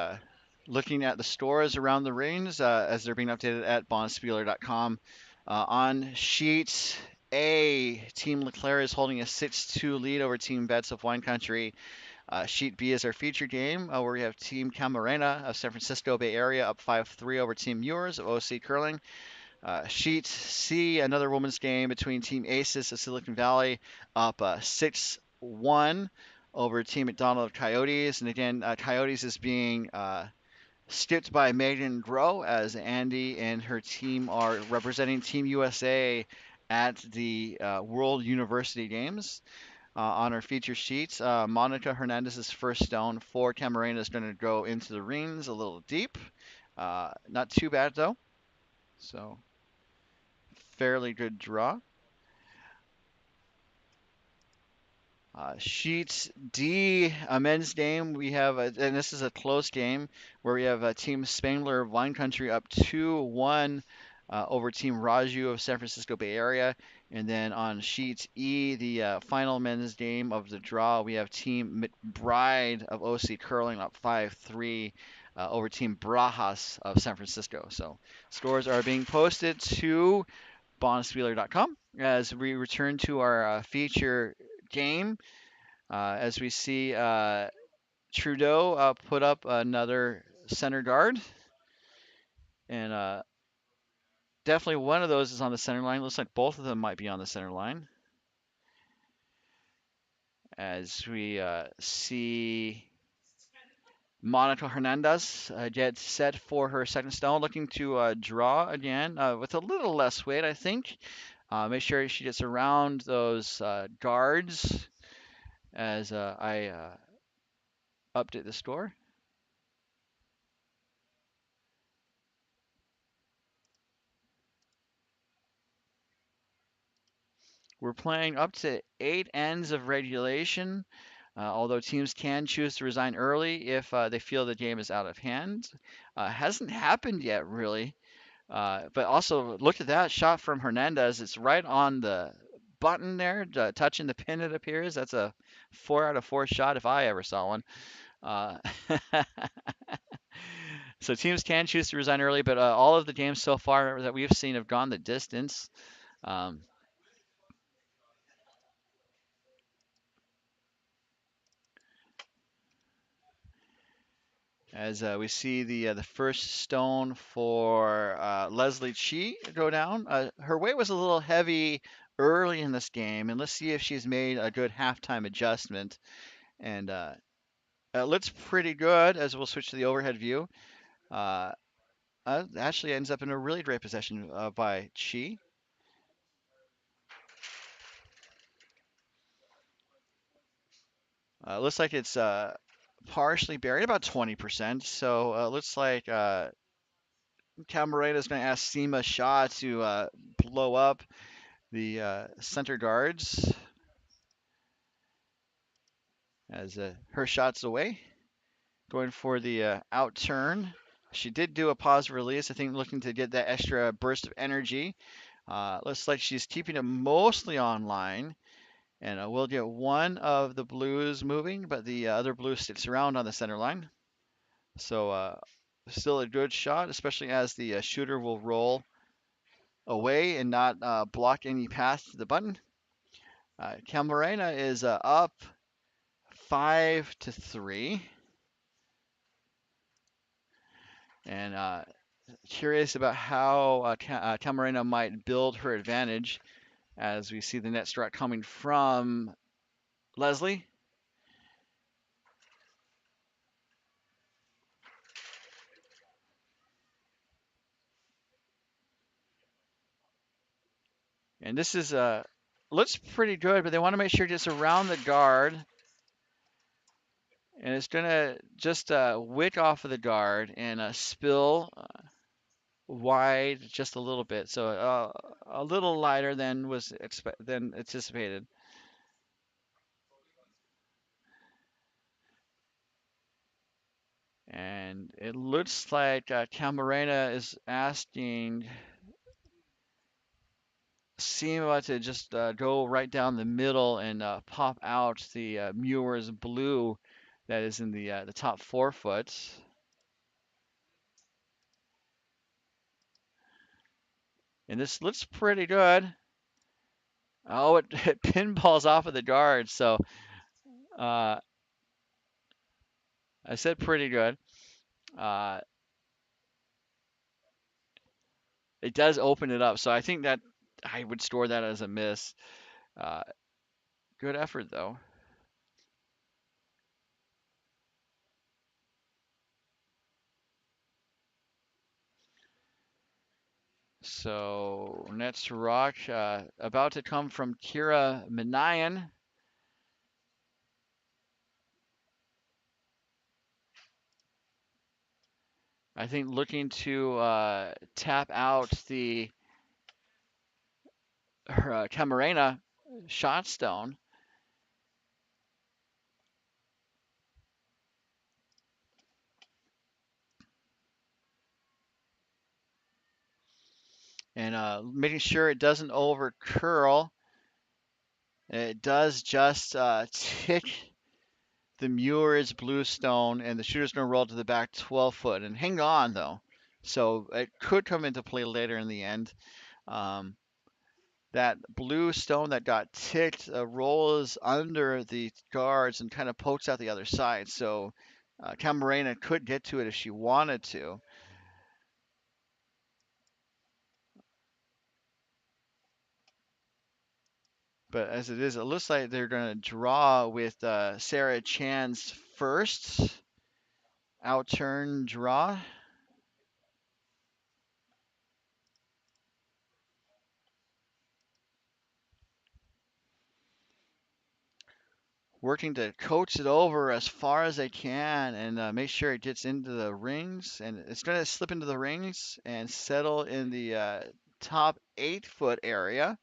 looking at the scores around the rings as they're being updated at bondspieler.com. On sheet A, Team Leclerc is holding a 6-2 lead over Team Betts of Wine Country. Sheet B is our feature game where we have Team Camarena of San Francisco Bay Area up 5-3 over Team Mewers of OC Curling. Sheet C, another women's game between Team Aces of Silicon Valley up 6-1 over Team McDonald of Coyotes. And again, Coyotes is being skipped by Megan Groh as Andy and her team are representing Team USA at the World University Games. On our feature sheets, Monica Hernandez's first stone for Camarena is going to go into the rings a little deep. Not too bad though. So fairly good draw. Sheet D, a men's game. We have, and this is a close game where we have Team Spangler of Wine Country up 2-1 over Team Raju of San Francisco Bay Area. And then on sheet E, the final men's game of the draw, we have Team McBride of OC Curling up 5-3 over Team Brajas of San Francisco. So scores are being posted to bondspieler.com as we return to our feature game. As we see Trudeau put up another center guard, and definitely one of those is on the center line. Looks like both of them might be on the center line. As we see Monica Hernandez get set for her second stone, looking to draw again with a little less weight, I think. Make sure she gets around those guards as I update the score. We're playing up to 8 ends of regulation, although teams can choose to resign early if they feel the game is out of hand. Hasn't happened yet, really. But also, look at that shot from Hernandez. It's right on the button there, touching the pin, it appears. That's a 4 out of 4 shot if I ever saw one. Uh, so teams can choose to resign early, but all of the games so far that we've seen have gone the distance. Um, as we see the first stone for Leslie Chi go down. Her weight was a little heavy early in this game, and let's see if she's made a good halftime adjustment. And it looks pretty good as we'll switch to the overhead view. Uh, Ashley ends up in a really great possession by Chi. Looks like it's partially buried, about 20%. So looks like Camarena is going to ask Seema Shah to blow up the center guards as her shot's away. Going for the out turn. She did do a pause release, I think looking to get that extra burst of energy. Looks like she's keeping it mostly online. And we'll get one of the blues moving, but the other blue sticks around on the center line. So still a good shot, especially as the shooter will roll away and not block any path to the button. Camarena is up 5-3. And curious about how Camarena might build her advantage as we see the net strike coming from Leslie. And this is looks pretty good, but they want to make sure just around the guard. And it's gonna just wick off of the guard and spill wide just a little bit, so a little lighter than than anticipated. And it looks like Camarena is asking Sima to just go right down the middle and pop out the Mewers blue that is in the top 4 foot. And this looks pretty good. Oh, it pinballs off of the guard, so uh, I said pretty good. Uh, it does open it up, so I think that I would score that as a miss. Uh, Good effort though. So next rock about to come from Kira Minayan. I think looking to tap out the her Camarena shot stone. And making sure it doesn't over curl. It does just tick the Mewers blue stone, and the shooter's going to roll to the back 12 foot and hang on though. So it could come into play later in the end. Um, that blue stone that got ticked rolls under the guards and kind of pokes out the other side. So Camarena could get to it if she wanted to. But as it is, it looks like they're going to draw with Sarah Chan's first outturn draw. Working to coach it over as far as they can and make sure it gets into the rings. And it's going to slip into the rings and settle in the top 8 foot area.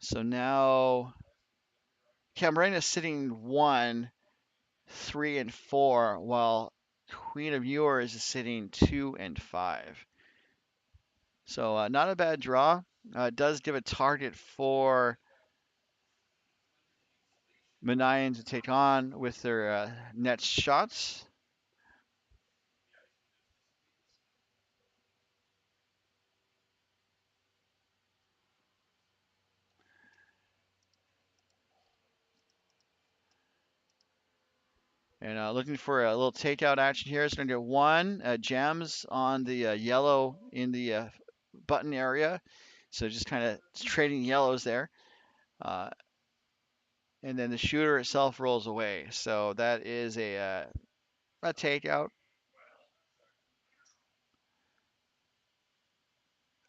So now Camarena is sitting 1, 3, and 4, while Queen of Yours is sitting 2 and 5. So not a bad draw. It does give a target for Manayan to take on with their net shots. And looking for a little takeout action here. It's going to get one gems on the yellow in the button area. So just kind of trading yellows there. Uh, and then the shooter itself rolls away. So that is a takeout.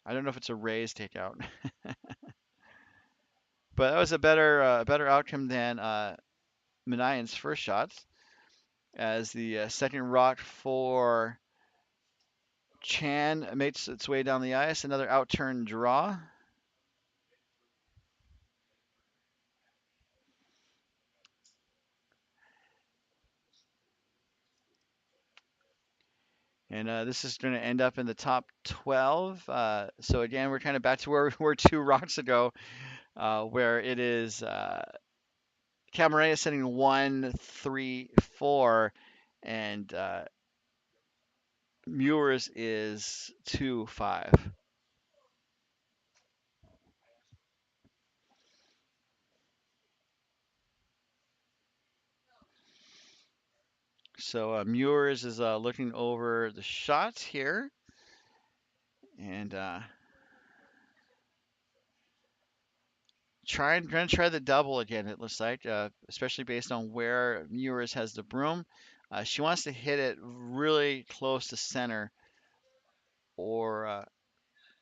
I don't know if it's a raise takeout, but that was a better outcome than Manayan's first shots. As the second rock for Chan makes its way down the ice, another outturn draw. And this is going to end up in the top 12. So again, we're kind of back to where we were 2 rocks ago, where it is Camarena sitting 1, 3, 4, and Mewers is 2, 5. So Mewers is looking over the shots here, and gonna try the double again. It looks like, especially based on where Mewers has the broom. She wants to hit it really close to center, or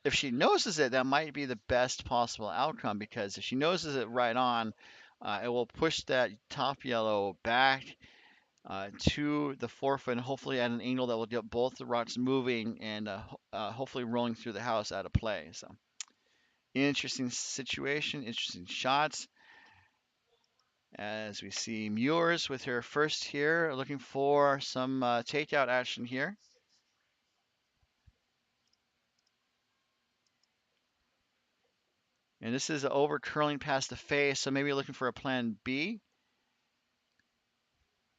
if she noses it, that might be the best possible outcome because if she noses it right on, It will push that top yellow back to the forefoot and hopefully at an angle that will get both the rocks moving and hopefully rolling through the house out of play. So interesting situation, interesting shots. As we see Mewers with her first here, looking for some takeout action here. And this is over curling past the face, so maybe looking for a plan B.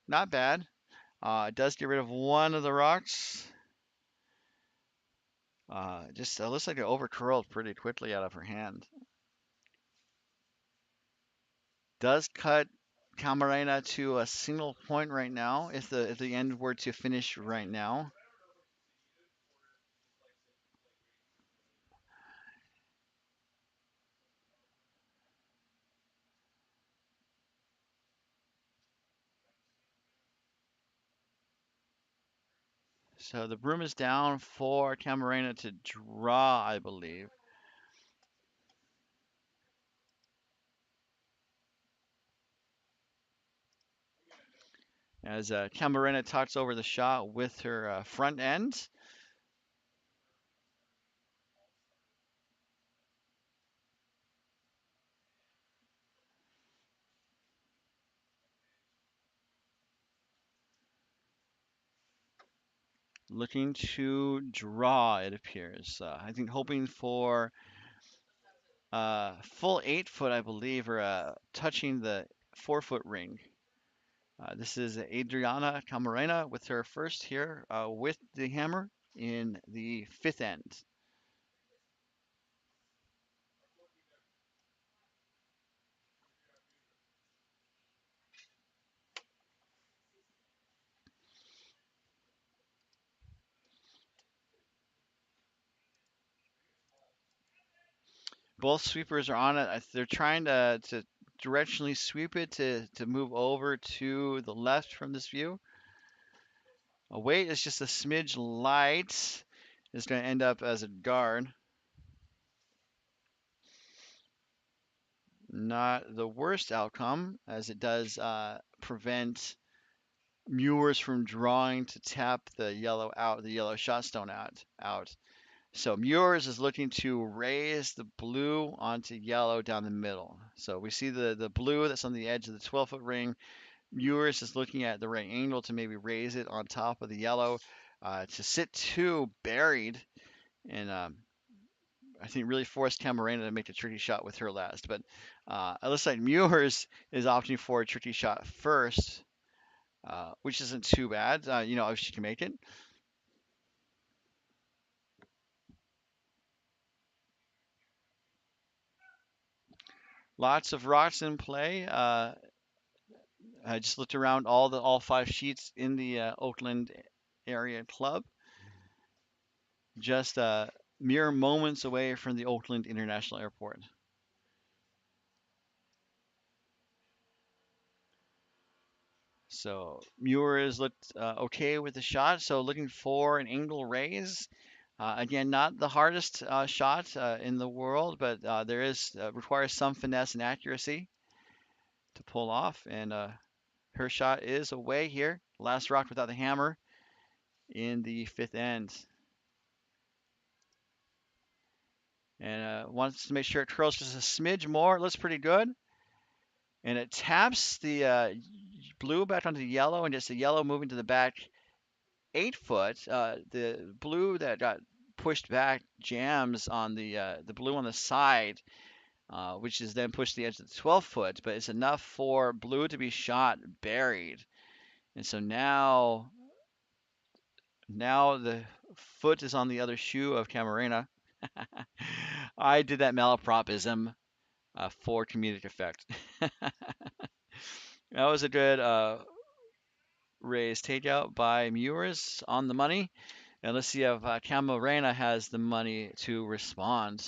Not bad. It does get rid of one of the rocks. Just looks like it over curled pretty quickly out of her hand. Does cut Camarena to a single point right now if the end were to finish right now. So the broom is down for Camarena to draw, I believe. As Camarena talks over the shot with her front end. Looking to draw, it appears. I think hoping for full 8 foot, I believe, or touching the 4 foot ring. This is Adriana Camarena with her first here with the hammer in the fifth end. Both sweepers are on it. They're trying to directionally sweep it to move over to the left from this view. A weight is just a smidge light. It's going to end up as a guard. Not the worst outcome, as it does prevent Mewers from drawing to tap the yellow out, the yellow shot stone out. So Mewers is looking to raise the blue onto yellow down the middle. So we see the blue that's on the edge of the 12-foot ring. Mewers is looking at the right angle to maybe raise it on top of the yellow to sit two buried and I think really forced Camarena to make a tricky shot with her last. But it looks like Mewers is opting for a tricky shot first, which isn't too bad. If she can make it. Lots of rocks in play. I just looked around all 5 sheets in the Oakland area club. Just mere moments away from the Oakland International Airport. So Mewers looked okay with the shot. So looking for an angle raise. Again, not the hardest shot in the world, but there is requires some finesse and accuracy to pull off. And her shot is away here. Last rock without the hammer in the fifth end. And wants to make sure it curls just a smidge more. It looks pretty good. And it taps the blue back onto the yellow, and just the yellow moving to the back 8 foot. The blue that got pushed back jams on the blue on the side, which is then pushed to the edge of the 12 foot. But it's enough for blue to be shot buried. And so now the foot is on the other shoe of Camarena. I did that malapropism for comedic effect. That was a good raised takeout by Mewers on the money. And let's see if Camarena has the money to respond.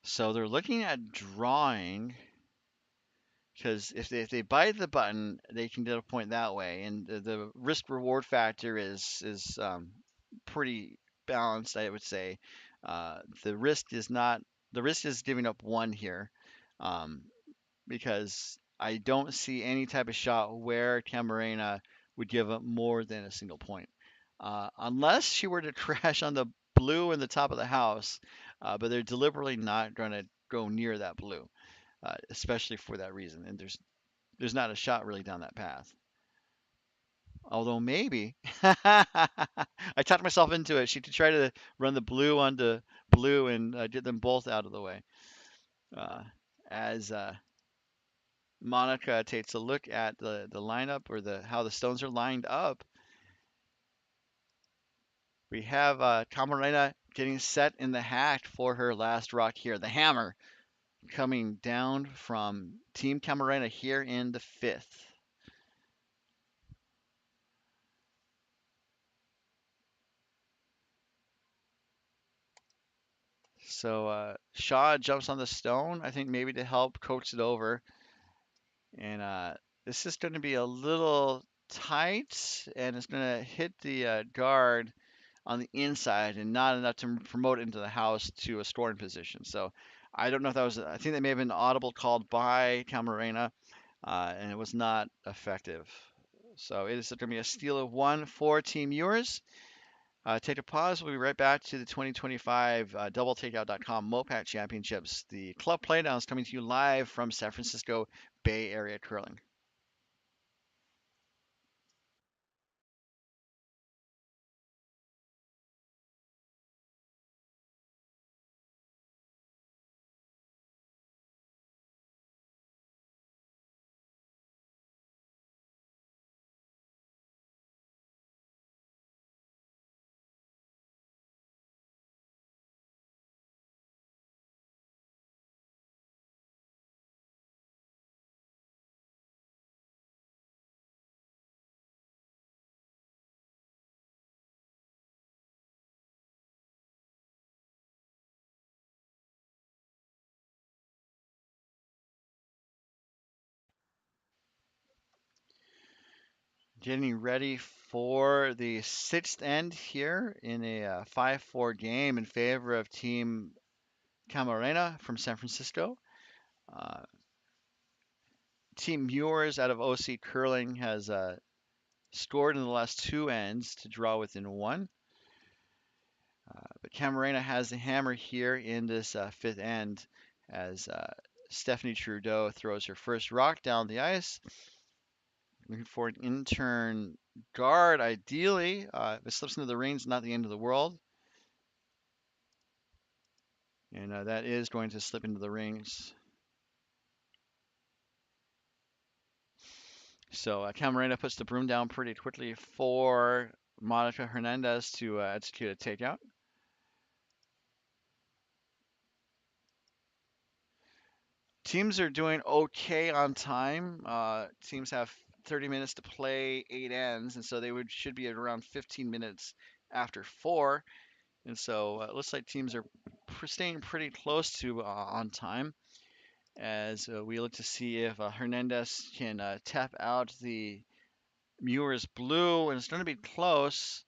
So they're looking at drawing because if they bite the button, they can get a point that way, and the risk reward factor is pretty balanced, I would say. The risk is not the risk is giving up one here, um, because I don't see any type of shot where Camarena would give up more than a single point, unless she were to crash on the blue in the top of the house. But they're deliberately not going to go near that blue, especially for that reason. And there's not a shot really down that path. Although maybe I talked myself into it. She could try to run the blue onto blue and get them both out of the way. Uh, as Monica takes a look at the lineup or the how the stones are lined up, we have Camarena getting set in the hack for her last rock here. The hammer coming down from Team Camarena here in the fifth. So Shaw jumps on the stone, I think maybe to help coax it over. And this is going to be a little tight, and it's going to hit the guard on the inside and not enough to promote into the house to a scoring position. So I don't know if that was, I think that may have been audible called by Camarena, and it was not effective. So it is going to be a steal of one for Team Mewers. Take a pause. We'll be right back to the 2025 DoubleTakeout.com MoPac Championships. The Club Playdowns coming to you live from San Francisco Bay Area Curling. Getting ready for the sixth end here in a 5-4 game in favor of Team Camarena from San Francisco. Uh, Team Mewers out of OC Curling has scored in the last two ends to draw within one. But Camarena has the hammer here in this fifth end as Stephanie Trudeau throws her first rock down the ice. Looking for an intern guard, ideally. If it slips into the rings, not the end of the world. And that is going to slip into the rings. So Camarena puts the broom down pretty quickly for Monica Hernandez to execute a takeout. Teams are doing okay on time. Teams have 30 minutes to play, 8 ends, and so they should be at around 15 minutes after four. And so it looks like teams are staying pretty close to on time as we look to see if Hernandez can tap out the Mewers blue, and it's going to be close.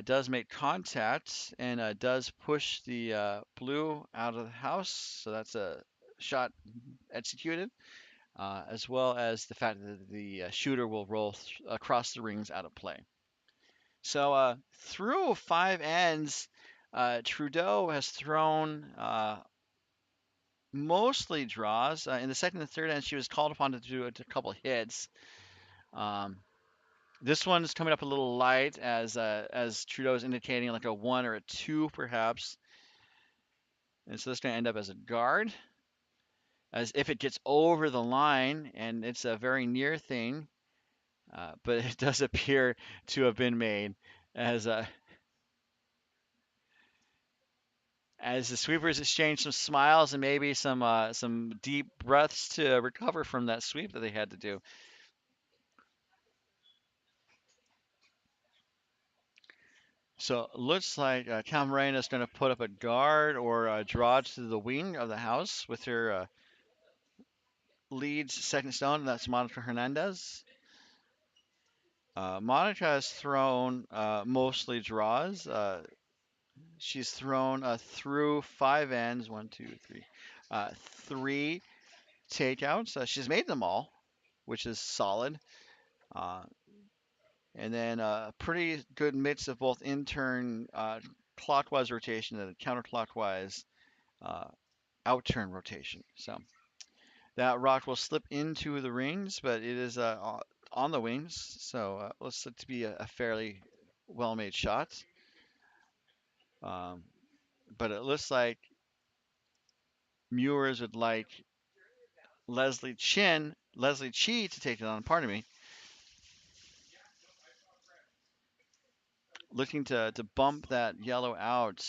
Does make contact and does push the blue out of the house, so that's a shot executed, as well as the fact that the shooter will roll across the rings out of play. So through 5 ends, Trudeau has thrown mostly draws. In the second and third end, she was called upon to do a couple hits. Um, This one's coming up a little light as Trudeau's indicating like a 1 or a 2 perhaps. And so this is going to end up as a guard. As if it gets over the line, and it's a very near thing, but it does appear to have been made as as the sweepers exchange some smiles and maybe some deep breaths to recover from that sweep that they had to do. So it looks like Camarena is going to put up a guard or a draw to the wing of the house with her leads second stone, and that's Monica Hernandez. Monica has thrown mostly draws. She's thrown through five ends, one, two, three, three takeouts. She's made them all, which is solid. Uh, and then a pretty good mix of both in-turn clockwise rotation and counterclockwise uh, out-turn rotation. So that rock will slip into the rings, but it is on the wings, so looks to be a fairly well-made shot. Um, but it looks like Mewers would like Leslie Chi to take it on. Pardon me, looking to bump that yellow out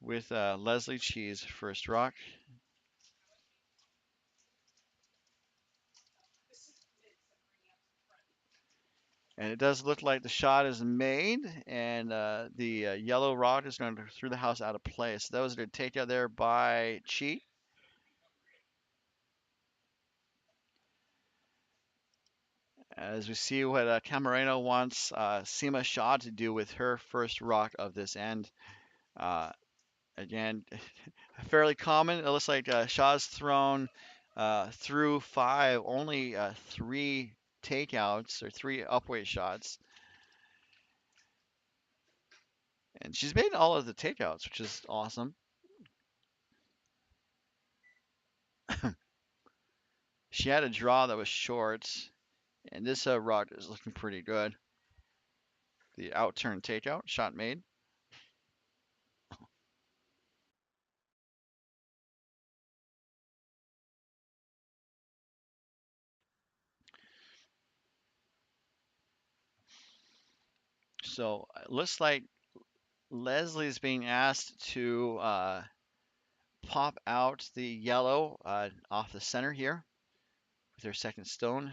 with Leslie Chi's first rock. And it does look like the shot is made, and the yellow rock is going through the house out of play. So that was a good takeout there by Chi. As we see what Camarena wants Sima Shaw to do with her first rock of this end. Uh, Again, fairly common. It looks like Shaw's thrown through five, only three takeouts or three upweight shots. And she's made all of the takeouts, which is awesome. She had a draw that was short, and this rock is looking pretty good. The out turn takeout, shot made. So it looks like Leslie's being asked to pop out the yellow off the center here with her second stone.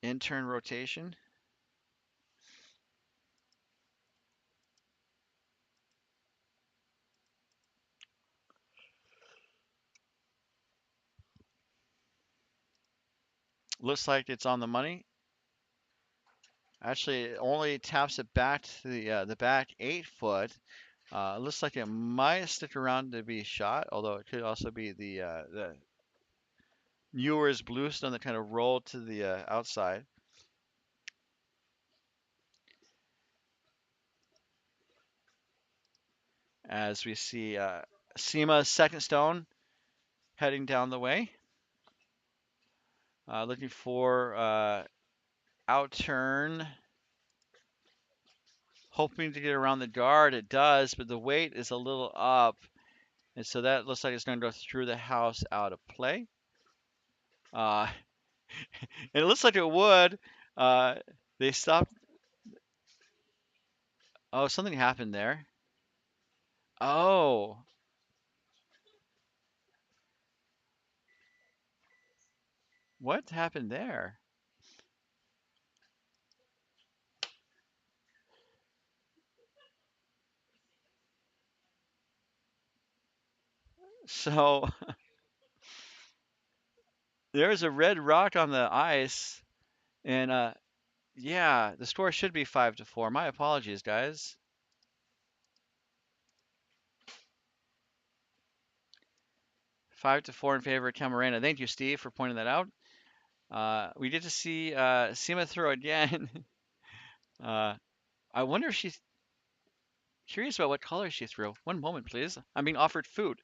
In turn rotation. Looks like it's on the money. Actually, it only taps it back to the back 8 foot. Looks like it might stick around to be shot, although it could also be the Mewers bluestone that kind of rolled to the outside. As we see Seema's second stone heading down the way, looking for out turn, hoping to get around the guard. It does, but the weight is a little up. And so that looks like it's going to go through the house out of play. Uh, and it looks like it would. Uh, they stopped. Oh, something happened there. Oh, what happened there? So there's a red rock on the ice, and yeah, the score should be 5-4. My apologies, guys. 5-4 in favor of Camarena. Thank you, Steve, for pointing that out. We get to see Seema throw again. uh, I wonder if she's curious about what color she threw. One moment, please. I'm being offered food.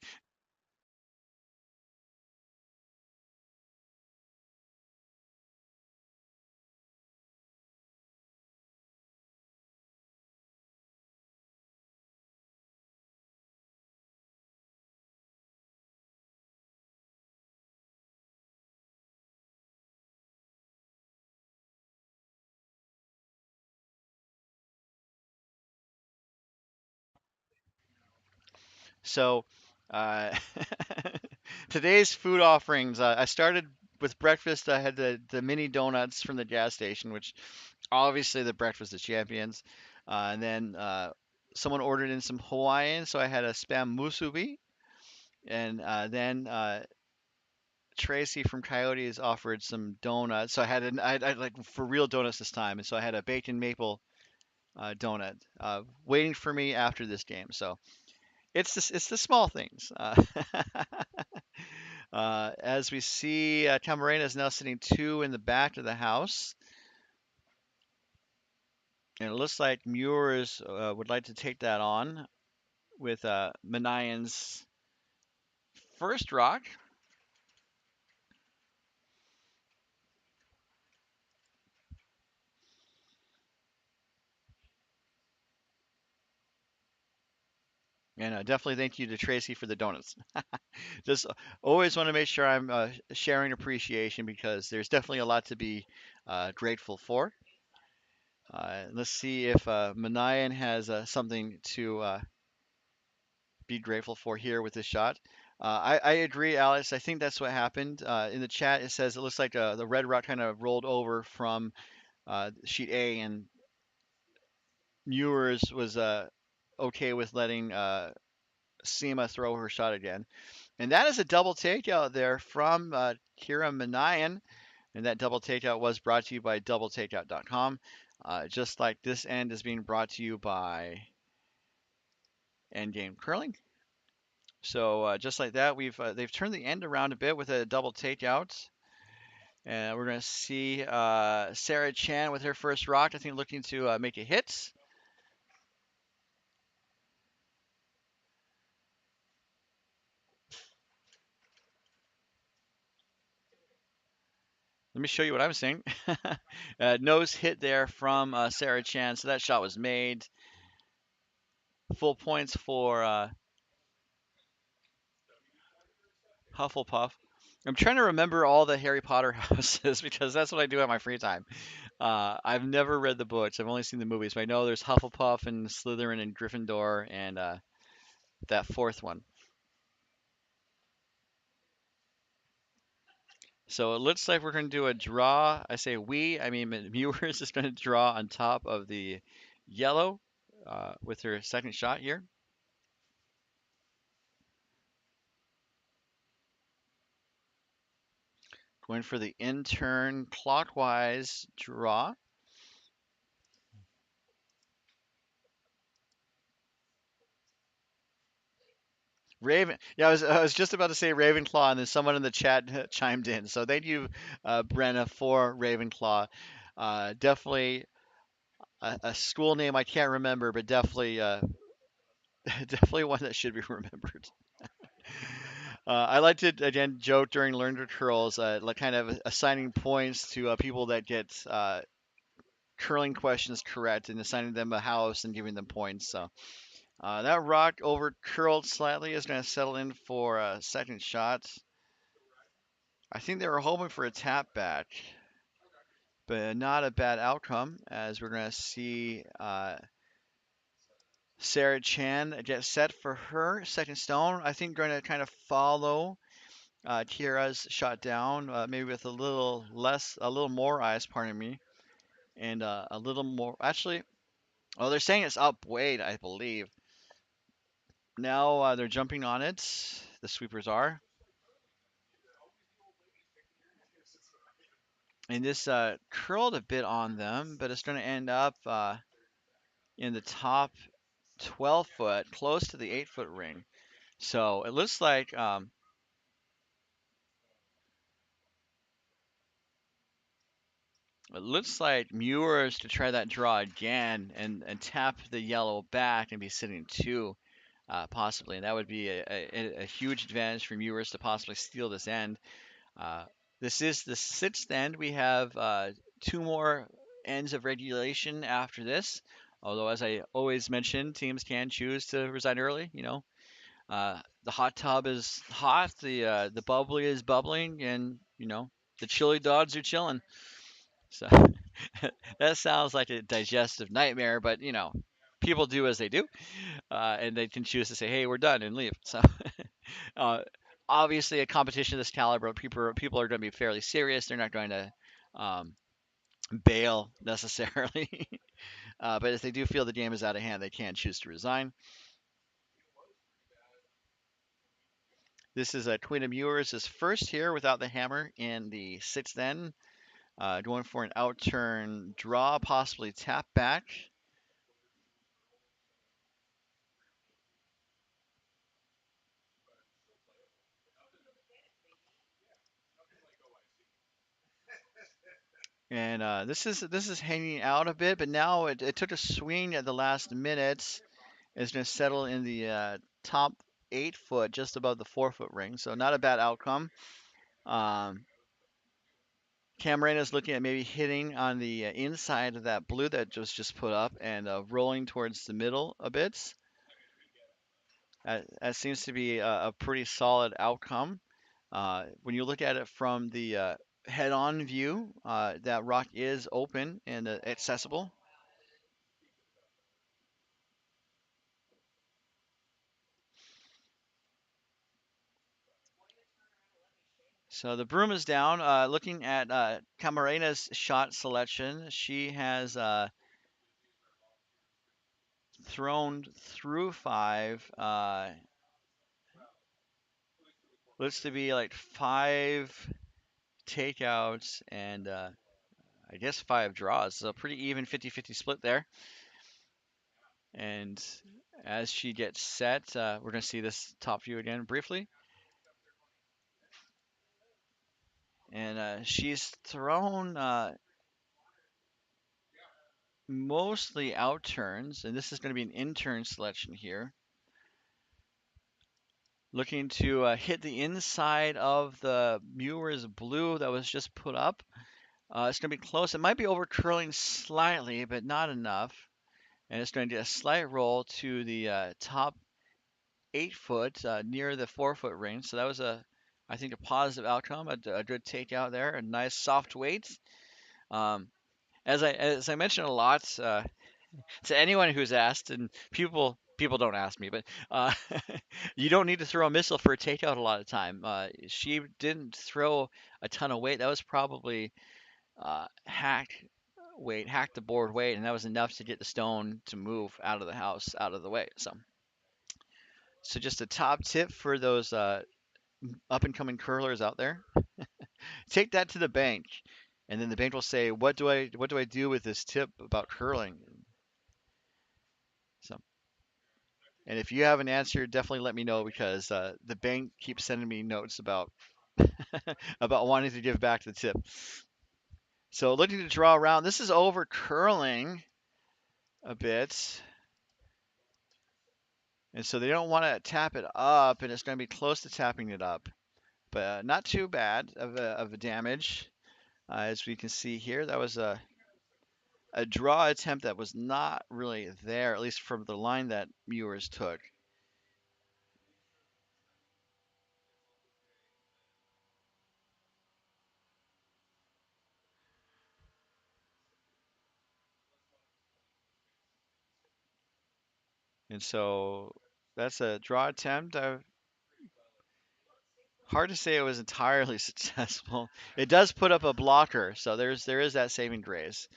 So, uh, today's food offerings. I started with breakfast. I had the mini donuts from the gas station, which obviously the breakfast of champions. And then someone ordered in some Hawaiian, so I had a spam musubi. And then Tracy from Coyotes offered some donuts, so I like for real donuts this time, and so I had a bacon maple donut waiting for me after this game. So it's the small things. As we see, Camarena is now sitting two in the back of the house, and it looks like Mewers would like to take that on with Manayan's first rock. And definitely thank you to Tracy for the donuts. Just always want to make sure I'm sharing appreciation because there's definitely a lot to be grateful for. Let's see if Manayan has something to be grateful for here with this shot. I agree, Alex. I think that's what happened. In the chat, it says it looks like the red rock kind of rolled over from sheet A, and Mewers was okay with letting Seema throw her shot again. And that is a double takeout there from Kira Manayan. And that double takeout was brought to you by doubletakeout.com. Just like this end is being brought to you by Endgame Curling. So just like that, they've turned the end around a bit with a double takeout. And we're going to see Sarah Chan with her first rock, I think looking to make a hit. Let me show you what I'm seeing. Nose hit there from Sarah Chan, so that shot was made. Full points for Hufflepuff. I'm trying to remember all the Harry Potter houses because that's what I do at my free time. I've never read the books. I've only seen the movies, but I know there's Hufflepuff and Slytherin and Gryffindor and that fourth one. So it looks like we're going to do a draw. I say we, I mean Mewers is going to draw on top of the yellow with her second shot here. Going for the in-turn clockwise draw. Raven, yeah, I was just about to say Ravenclaw, and then someone in the chat chimed in. So thank you, Brenna, for Ravenclaw. Definitely a school name I can't remember, but definitely definitely one that should be remembered. I like to again joke during learner curls, like kind of assigning points to people that get curling questions correct and assigning them a house and giving them points. So that rock over curled slightly is going to settle in for a second shot. I think they were hoping for a tap back, but not a bad outcome as we're going to see Sarah Chan get set for her second stone. I think going to kind of follow Kira's shot down, maybe with a little less, a little more ice, pardon me, and a little more. Actually, oh, they're saying it's up weight, I believe. Now they're jumping on it. The sweepers are. And this curled a bit on them, but it's going to end up in the top 12 foot, close to the 8-foot ring. So it looks like Mewers to try that draw again and tap the yellow back and be sitting two, possibly. And that would be a huge advantage for Mewers to possibly steal this end. Uh, this is the sixth end. We have two more ends of regulation after this. Although, as I always mention, teams can choose to resign early. The hot tub is hot, the bubbly is bubbling, and the chili dogs are chilling. So that sounds like a digestive nightmare, but people do as they do, and they can choose to say, "Hey, we're done," and leave. So uh, obviously, a competition of this caliber, people are going to be fairly serious. They're not going to um, bail necessarily, but if they do feel the game is out of hand, they can choose to resign. This is Queen of Mewers is first here without the hammer in the sixth end. Going for an out turn draw, possibly tap back. And this is hanging out a bit, but now it took a swing at the last minute. It's going to settle in the top 8 foot, just above the 4 foot ring. So not a bad outcome. Um, Camarena is looking at maybe hitting on the inside of that blue that was just put up and rolling towards the middle a bit. That seems to be a pretty solid outcome. When you look at it from the head-on view, that rock is open and accessible. So the broom is down. Looking at Camarena's shot selection, she has thrown through five. Looks to be like five takeouts and I guess five draws. So pretty even 50-50 split there. And as she gets set, we're going to see this top view again briefly. And she's thrown mostly out turns, and this is going to be an in turn selection here. Looking to hit the inside of the Mewers blue that was just put up. It's going to be close. It might be over curling slightly, but not enough. And it's going to do a slight roll to the top 8 foot near the 4 foot ring. So that was I think, a positive outcome, a good takeout there, a nice soft weight. Um, as I mentioned a lot to anyone who's asked, and people don't ask me, but you don't need to throw a missile for a takeout a lot of time. She didn't throw a ton of weight. That was probably hack the board weight, and that was enough to get the stone to move out of the house, out of the way. So just a top tip for those up and coming curlers out there: take that to the bank, and then the bank will say, "What do I do with this tip about curling?" So, and if you have an answer, definitely let me know because the bank keeps sending me notes about about wanting to give back the tip. So looking to draw around. This is over curling a bit. And so they don't want to tap it up, and it's going to be close to tapping it up. But not too bad of a damage. As we can see here, that was a draw attempt that was not really there, at least from the line that Mewers took. And so that's a draw attempt. Hard to say it was entirely successful. It does put up a blocker, so there is that saving grace.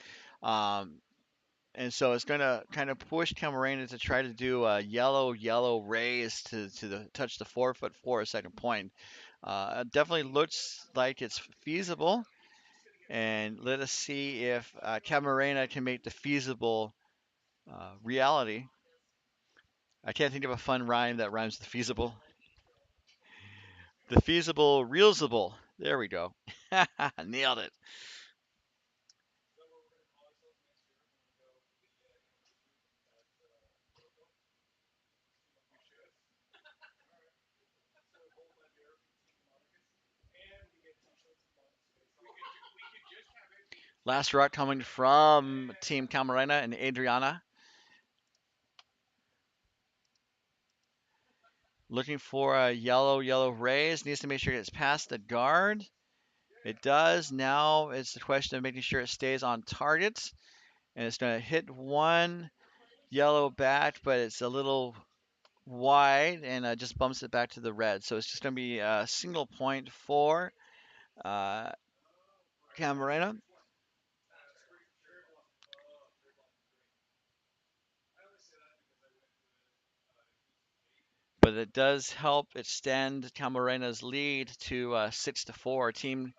Um, and so it's going to kind of push Camarena to try to do a yellow raise to touch the 4 foot for a second point. It definitely looks like it's feasible, and let us see if Camarena can make the feasible reality. I can't think of a fun rhyme that rhymes with feasible. The feasible realizable. There we go. Nailed it. Last rock coming from Team Camarena and Adriana. Looking for a yellow raise. Needs to make sure it gets past the guard. It does. Now it's the question of making sure it stays on target. And it's going to hit one yellow back, but it's a little wide and just bumps it back to the red. So it's just going to be a single point for uh, Camarena. But it does help extend Camarena's lead to 6-4. Team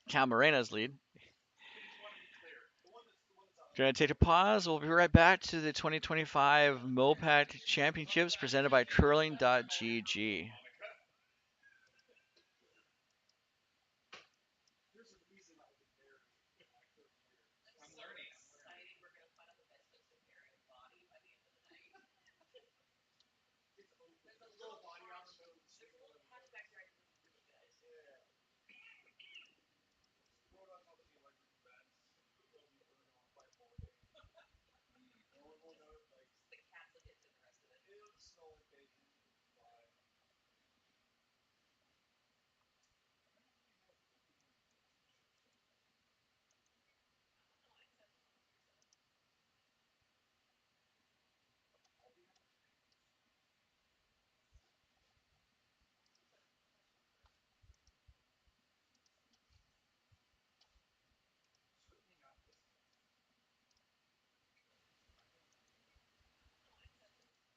Camarena's lead. Gonna take a pause. We'll be right back to the 2025 MoPac Championships presented by Curling.gg.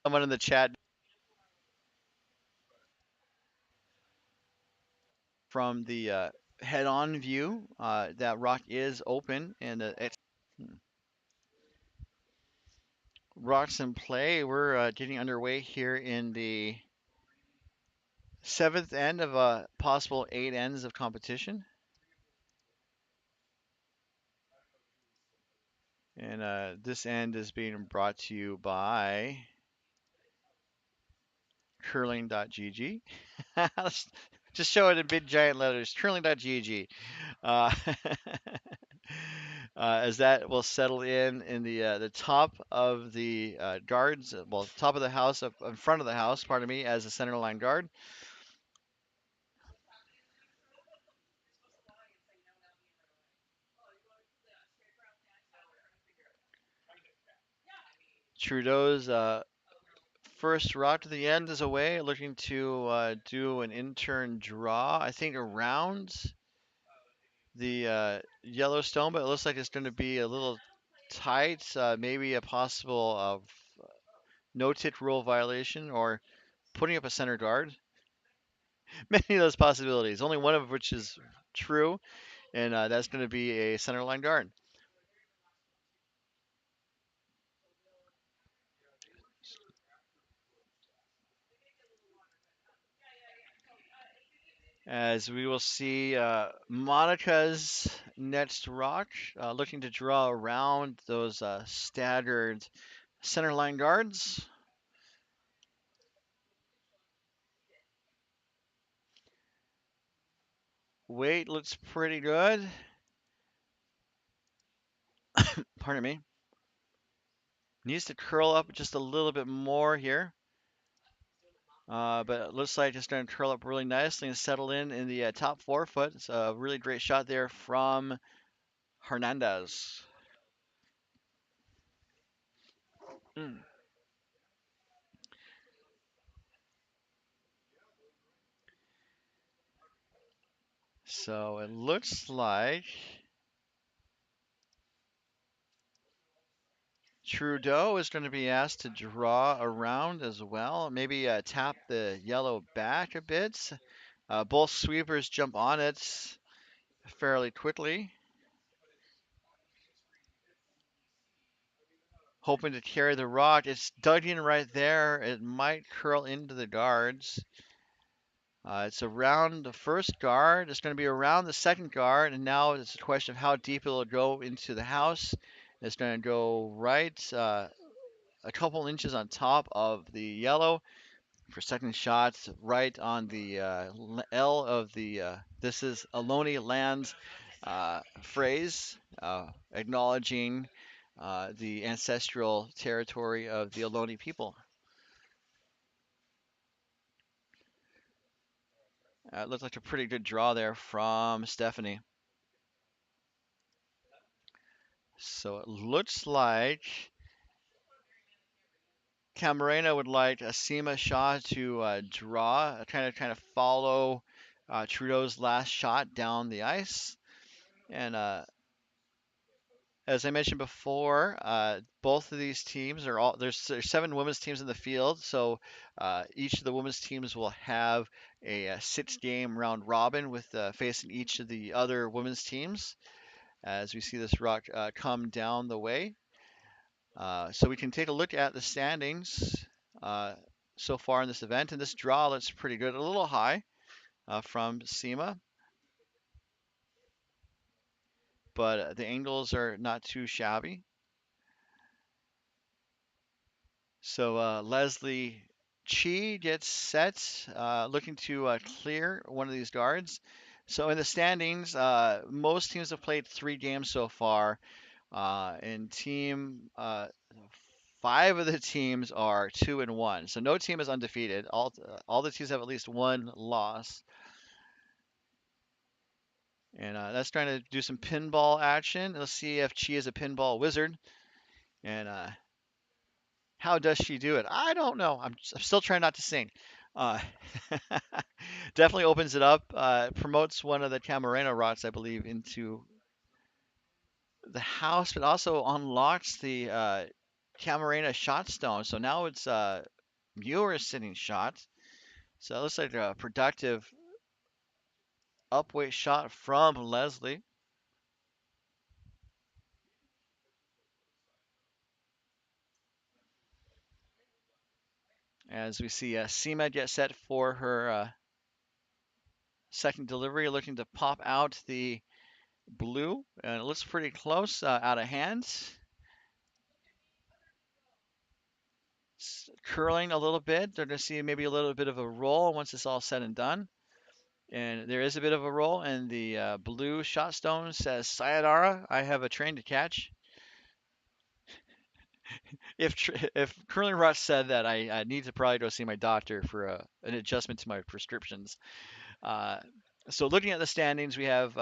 Someone in the chat from the head-on view, that rock is open and it's rocks in play. We're getting underway here in the seventh end of a possible 8 ends of competition. And this end is being brought to you by curling.gg. Just show it in big giant letters, curling.gg. Uh, as that will settle in the top of the guards, well, top of the house, up in front of the house, pardon me, as a center line guard. Trudeau's first rock to the end is away, looking to do an in-turn draw, I think around the Yellowstone, but it looks like it's going to be a little tight, maybe a possible no-tit rule violation or putting up a center guard. Many of those possibilities, only one of which is true, and that's going to be a center line guard. As we will see Monica's next rock, looking to draw around those staggered center line guards. Weight looks pretty good. Pardon me. Needs to curl up just a little bit more here. But it looks like it's going to curl up really nicely and settle in the top 4 foot. It's a really great shot there from Hernandez. Mm. So it looks like Trudeau is going to be asked to draw around as well. Maybe tap the yellow back a bit. Both sweepers jump on it fairly quickly. Hoping to carry the rock. It's dug in right there. It might curl into the guards. It's around the first guard. It's going to be around the second guard, and now it's a question of how deep it'll go into the house. It's going to go right a couple inches on top of the yellow for second shots, right on the L of the "This is Ohlone lands" phrase, acknowledging the ancestral territory of the Ohlone people. It looked like a pretty good draw there from Stephanie. So it looks like Camarena would like Asima Shah to draw, kind of follow Trudeau's last shot down the ice, and As I mentioned before, both of these teams are all there's 7 women's teams in the field, so each of the women's teams will have a 6-game round robin with facing each of the other women's teams. As we see this rock come down the way, so we can take a look at the standings uh, so far in this event, and this draw looks pretty good. A little high from SEMA, but the angles are not too shabby. So Leslie Chi gets set, looking to clear one of these guards. So in the standings, most teams have played 3 games so far. In team 5 of the teams are 2-1. So no team is undefeated. All the teams have at least one loss. And that's trying to do some pinball action. Let's see if Chi is a pinball wizard. And how does she do it? I don't know. I'm still trying not to sing. Uh, definitely opens it up. Promotes one of the Camarena rots, I believe, into the house, but also unlocks the Camarena shot stone. So now it's Mewers sitting shot. So it looks like a productive upweight shot from Leslie. As we see Seema get set for her second delivery, looking to pop out the blue, and it looks pretty close out of hands. Curling a little bit. They're going to see maybe a little bit of a roll once it's all said and done. And there is a bit of a roll, and the blue shot stone says, "Sayonara, I have a train to catch." If Curling Rush said that, I need to probably go see my doctor for an adjustment to my prescriptions. Uh, so looking at the standings, we have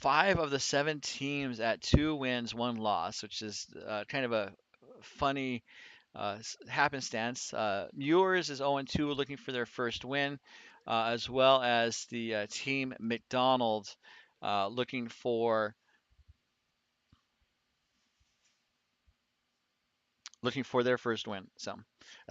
5 of the 7 teams at 2 wins, 1 loss, which is kind of a funny happenstance. Mewers is 0-2, looking for their first win, as well as the team McDonald looking for their first win. So,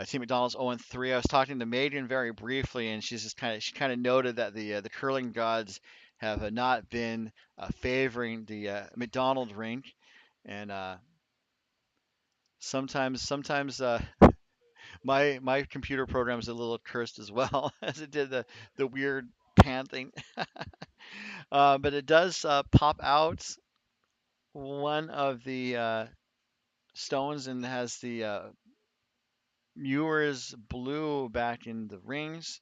Team McDonald's 0-3. I was talking to Megan very briefly, and she kind of noted that the curling gods have not been favoring the McDonald rink, and sometimes my computer program is a little cursed as well, as it did the weird pan thing. But it does pop out one of the stones and has the Mewers blue back in the rings,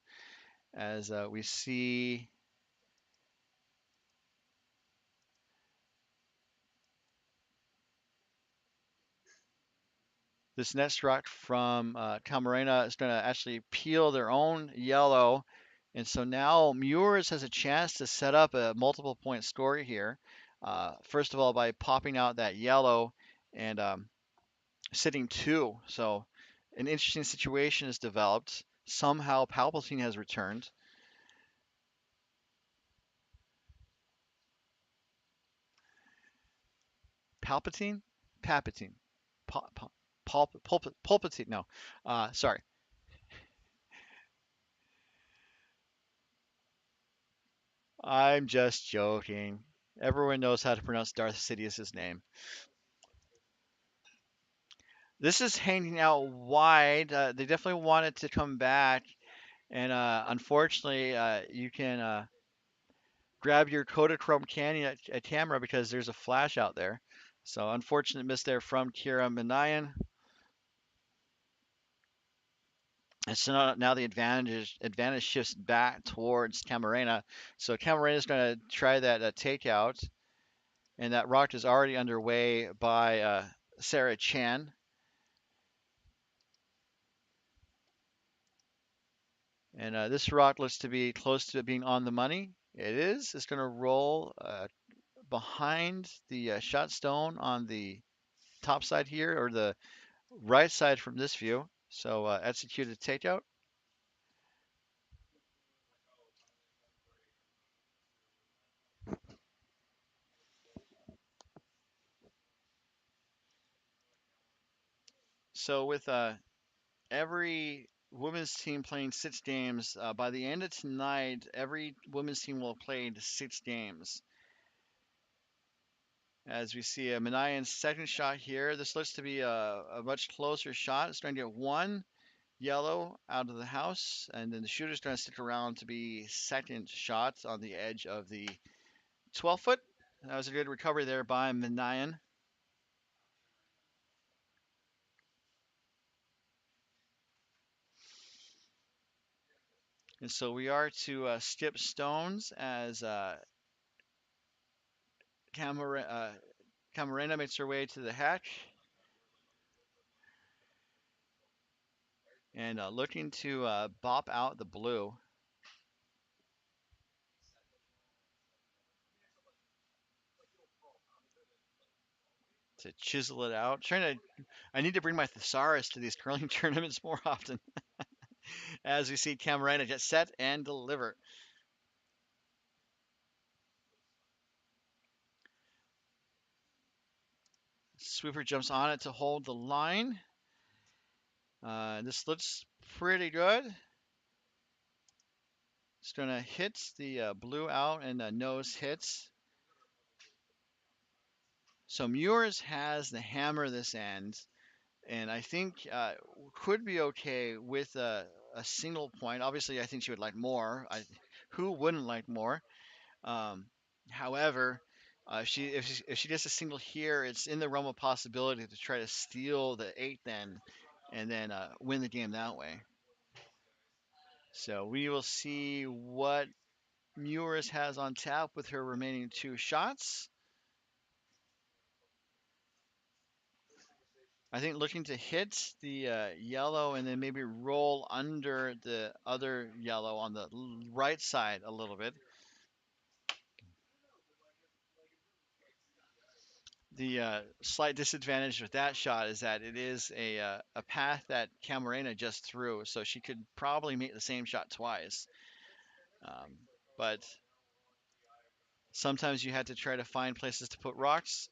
as we see this next rock from Camarena is going to actually peel their own yellow. And so now Mewers has a chance to set up a multiple point score here. First of all, by popping out that yellow and sitting 2. So an interesting situation is developed. Somehow Palpatine has returned. Palpatine? Palpatine. Pulpatine. No. Sorry. I'm just joking. Everyone knows how to pronounce Darth Sidious's name. This is hanging out wide. They definitely want it to come back, and unfortunately, you can grab your Kodachrome Canyon at camera because there's a flash out there. So unfortunate miss there from Kira Minayan. And so now the advantage shifts back towards Camarena. So Camarena is going to try that takeout, and that rock is already underway by Sarah Chan. And this rock looks to be close to being on the money. It is. It's going to roll behind the shot stone on the top side here, or the right side from this view. So executed takeout. So with every women's team playing 6 games, by the end of tonight, every women's team will have played 6 games. As we see a Manayan's second shot here, this looks to be a much closer shot. It's trying to get one yellow out of the house, and then the shooter's going to stick around to be second shot on the edge of the 12 foot. That was a good recovery there by Manayan. And so we are to skip stones as Camarena makes her way to the hatch and looking to bop out the blue to chisel it out. I need to bring my thesaurus to these curling tournaments more often. As we see Camarena get set and deliver. Sweeper jumps on it to hold the line. This looks pretty good. It's going to hit the blue out and the nose hits. So Mewers has the hammer this end, and I think could be okay with a single point. Obviously, I think she would like more. Who wouldn't like more? Um, However, if she gets a single here, it's in the realm of possibility to try to steal the eighth end and then win the game that way. So we will see what Mewers has on tap with her remaining 2 shots. I think looking to hit the yellow and then maybe roll under the other yellow on the right side a little bit. The slight disadvantage with that shot is that it is a path that Camarena just threw, so she could probably make the same shot twice. Um, but sometimes you had to try to find places to put rocks,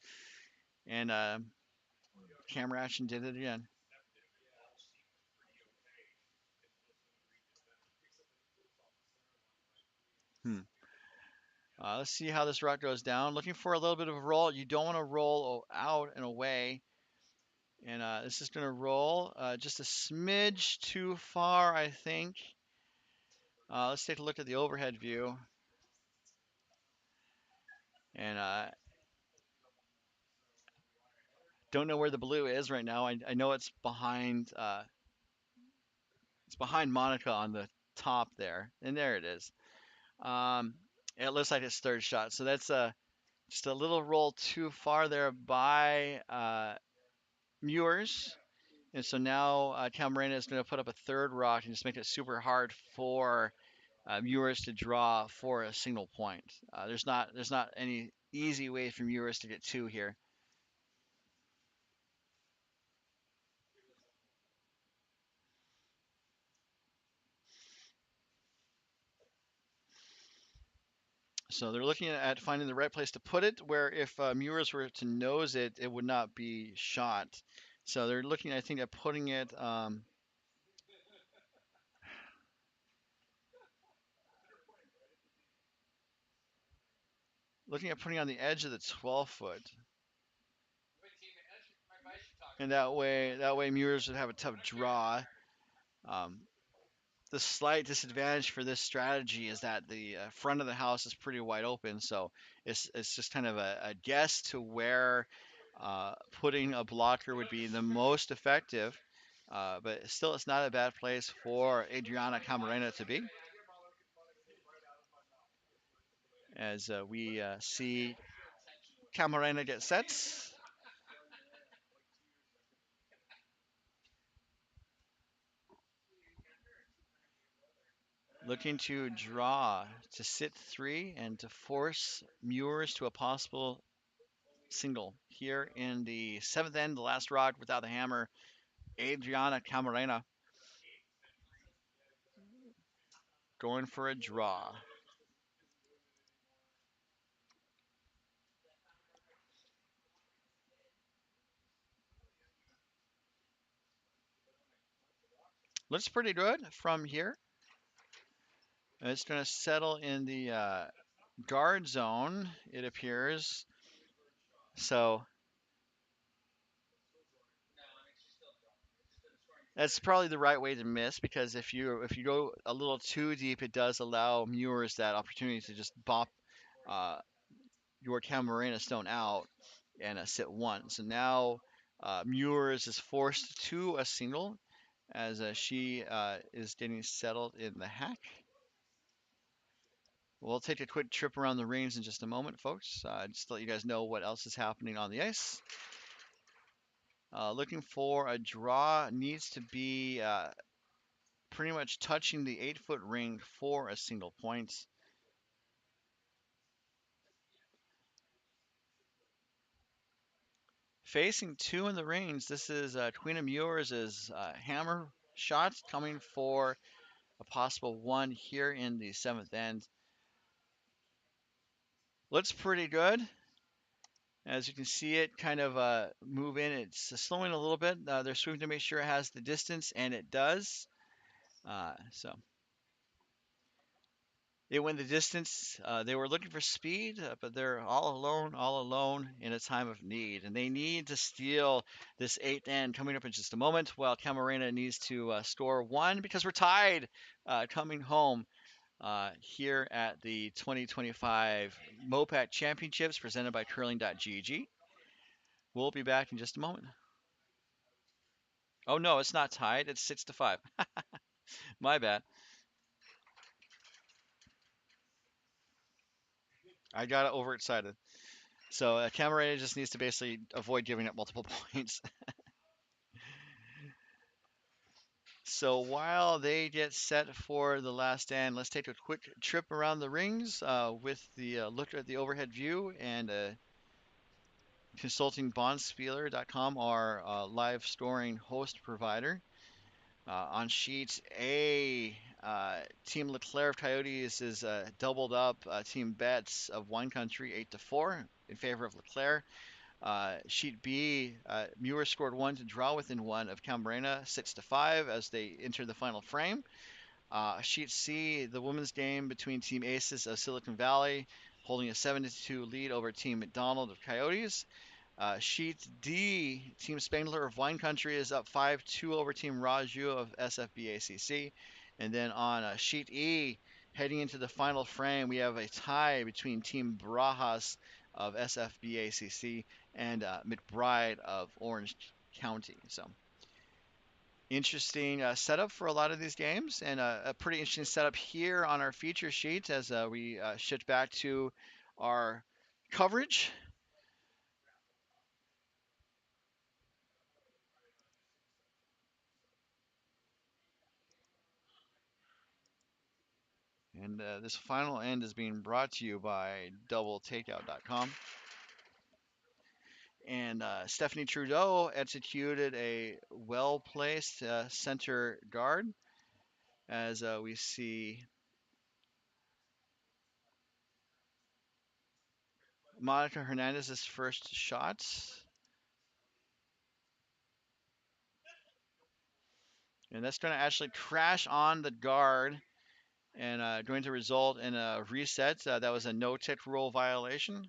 and Camarena did it again. Hmm. Let's see how this rock goes down. Looking for a little bit of a roll. You don't want to roll out and away. And this is going to roll just a smidge too far, I think. Let's take a look at the overhead view. And don't know where the blue is right now. I know it's behind Monica on the top there, and there it is. Um, it looks like it's third shot, so that's just a little roll too far there by Mewers. And so now Camarena is going to put up a third rock and just make it super hard for Mewers to draw for a single point. There's not any easy way for Mewers to get two here. So they're looking at finding the right place to put it, where if Mewers were to nose it, it would not be shot. So they're looking, I think, at putting it looking at putting on the edge of the 12 foot, and that way Mewers would have a tough draw. Um, the slight disadvantage for this strategy is that the front of the house is pretty wide open, so it's just kind of a guess to where putting a blocker would be the most effective. But still, it's not a bad place for Adriana Camarena to be, as we see Camarena get sets. Looking to draw to sit three and to force Mewers to a possible single here in the seventh end, the last rock without the hammer. Adriana Camarena going for a draw. Looks pretty good from here. It's going to settle in the guard zone, it appears. So that's probably the right way to miss because if you go a little too deep, it does allow Mewers that opportunity to just bop uh, your Camarena stone out and sit one. So now Mewers is forced to a single as she is getting settled in the hack. We'll take a quick trip around the rings in just a moment, folks. Just to let you guys know what else is happening on the ice. Looking for a draw needs to be pretty much touching the 8-foot ring for a single point. Facing two in the rings, this is Queen of Mewers' hammer shot coming for a possible one here in the 7th end. Looks pretty good. As you can see it kind of move in. It's slowing a little bit. They're sweeping to make sure it has the distance, and it does. So they went the distance. They were looking for speed, but they're all alone in a time of need. And they need to steal this 8th end coming up in just a moment, while Camarena needs to score one because we're tied coming home here at the 2025 MoPac Championships presented by curling.gg. We'll be back in just a moment. Oh no, it's not tied. It's 6-5. My bad. I got overexcited. So Camarena just needs to basically avoid giving up multiple points. So while they get set for the last stand, let's take a quick trip around the rings with the look at the overhead view and consulting Bondspieler.com, our live scoring host provider. On sheet A, Team Leclerc of Coyotes is doubled up. Team Betts of Wine Country 8-4 in favor of Leclerc. Sheet B, Mewers scored one to draw within one of Camarena 6-5 as they enter the final frame. Sheet C, the women's game between Team Aces of Silicon Valley holding a 7-2 lead over Team McDonald of Coyotes. Sheet D, Team Spangler of Wine Country is up 5-2 over Team Raju of SFBACC. And then on Sheet E, heading into the final frame, we have a tie between Team Barajas of SFBACC and McBride of Orange County. So interesting setup for a lot of these games, and a pretty interesting setup here on our feature sheet as we shift back to our coverage. And this final end is being brought to you by doubletakeout.com. And Stephanie Trudeau executed a well placed center guard as we see Monica Hernandez's first shot. And that's going to actually crash on the guard and going to result in a reset. That was a no tick rule violation.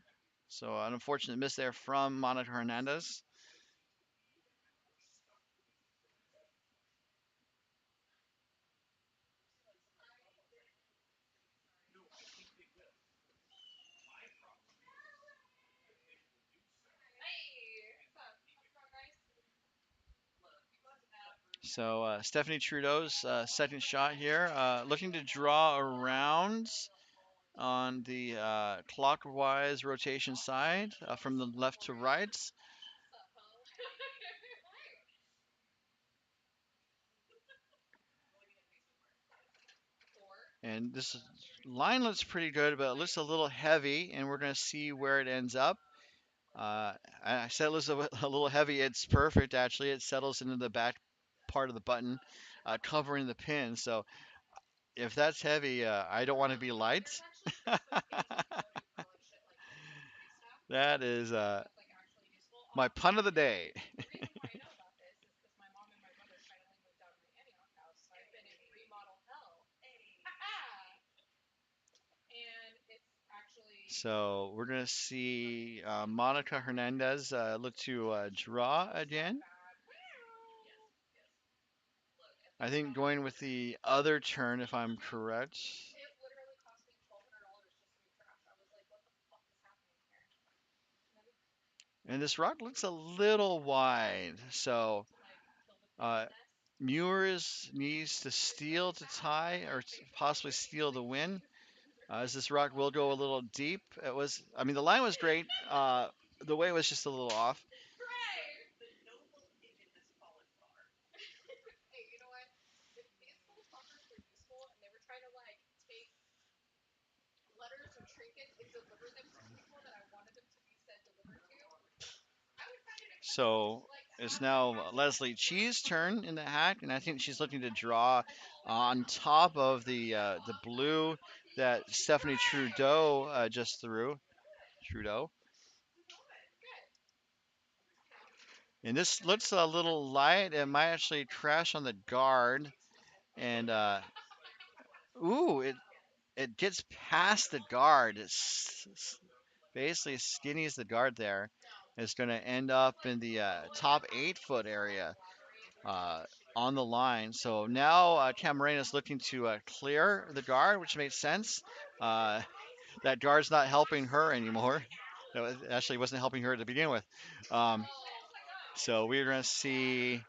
So an unfortunate miss there from Monica Hernandez. So Stephanie Trudeau's second shot here, looking to draw around on the clockwise rotation side from the left to right. And this line looks pretty good, but it looks a little heavy, and we're going to see where it ends up. I said it was a little heavy. It's perfect, actually. It settles into the back part of the button, covering the pin. So if that's heavy, I don't want to be light. That is my pun of the day. So we're gonna see Monica Hernandez look to draw again. I think going with the other turn, if I'm correct. And this rock looks a little wide, so uh, Mewers needs to steal to tie or possibly steal the win. As this rock will go a little deep. It was, I mean, the line was great. The way was just a little off. So it's now Leslie Chee's turn in the hack, and I think she's looking to draw on top of the blue that Stephanie Trudeau just threw. Trudeau. And this looks a little light. It might actually crash on the guard. And ooh, it gets past the guard. It's basically skinnies the guard there. It's going to end up in the top 8 foot area uh, on the line. So now Camarena is looking to clear the guard, which makes sense. Uh, that guard's not helping her anymore. Actually wasn't helping her to begin with. Um, so we're going to see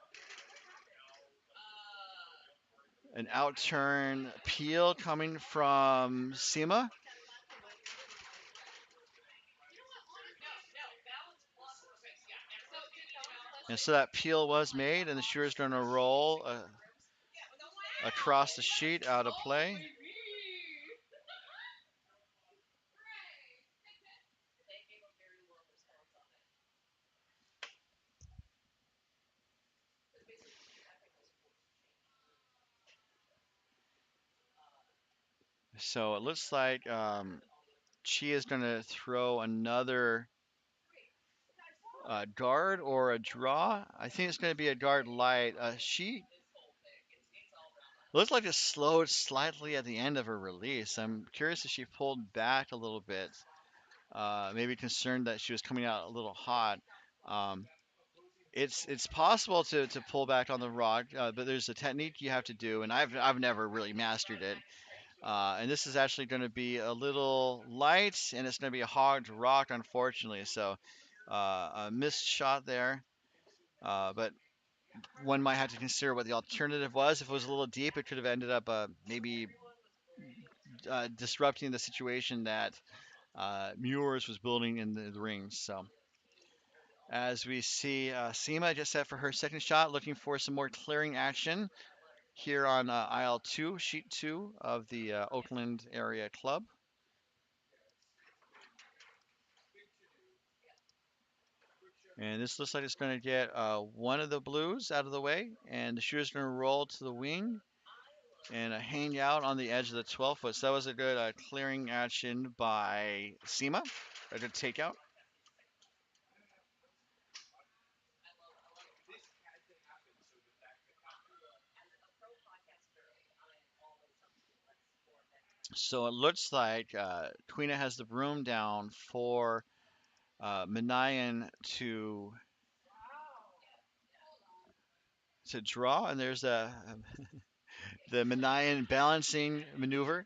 an outturn peel coming from Sima. And so that peel was made, and the shooter's going to roll across the sheet out of play. So it looks like Chi is going to throw another guard or a draw. I think it's going to be a guard light. She looks like it slowed slightly at the end of her release. I'm curious if she pulled back a little bit, maybe concerned that she was coming out a little hot. Um, it's possible to pull back on the rock, but there's a technique you have to do, and I've never really mastered it. And this is actually going to be a little light, and it's going to be a hard rock, unfortunately. So a missed shot there. But one might have to consider what the alternative was. If it was a little deep, it could have ended up maybe disrupting the situation that Mewers was building in the rings. So as we see, Seema just set for her second shot, looking for some more clearing action here on aisle 2, sheet 2 of the Oakland area club. And this looks like it's going to get one of the blues out of the way, and the shooter's going to roll to the wing and hang out on the edge of the 12 foot. So that was a good clearing action by Sema, a good takeout. So it looks like Queena has the room down for Manayan to draw, and there's the Manayan balancing maneuver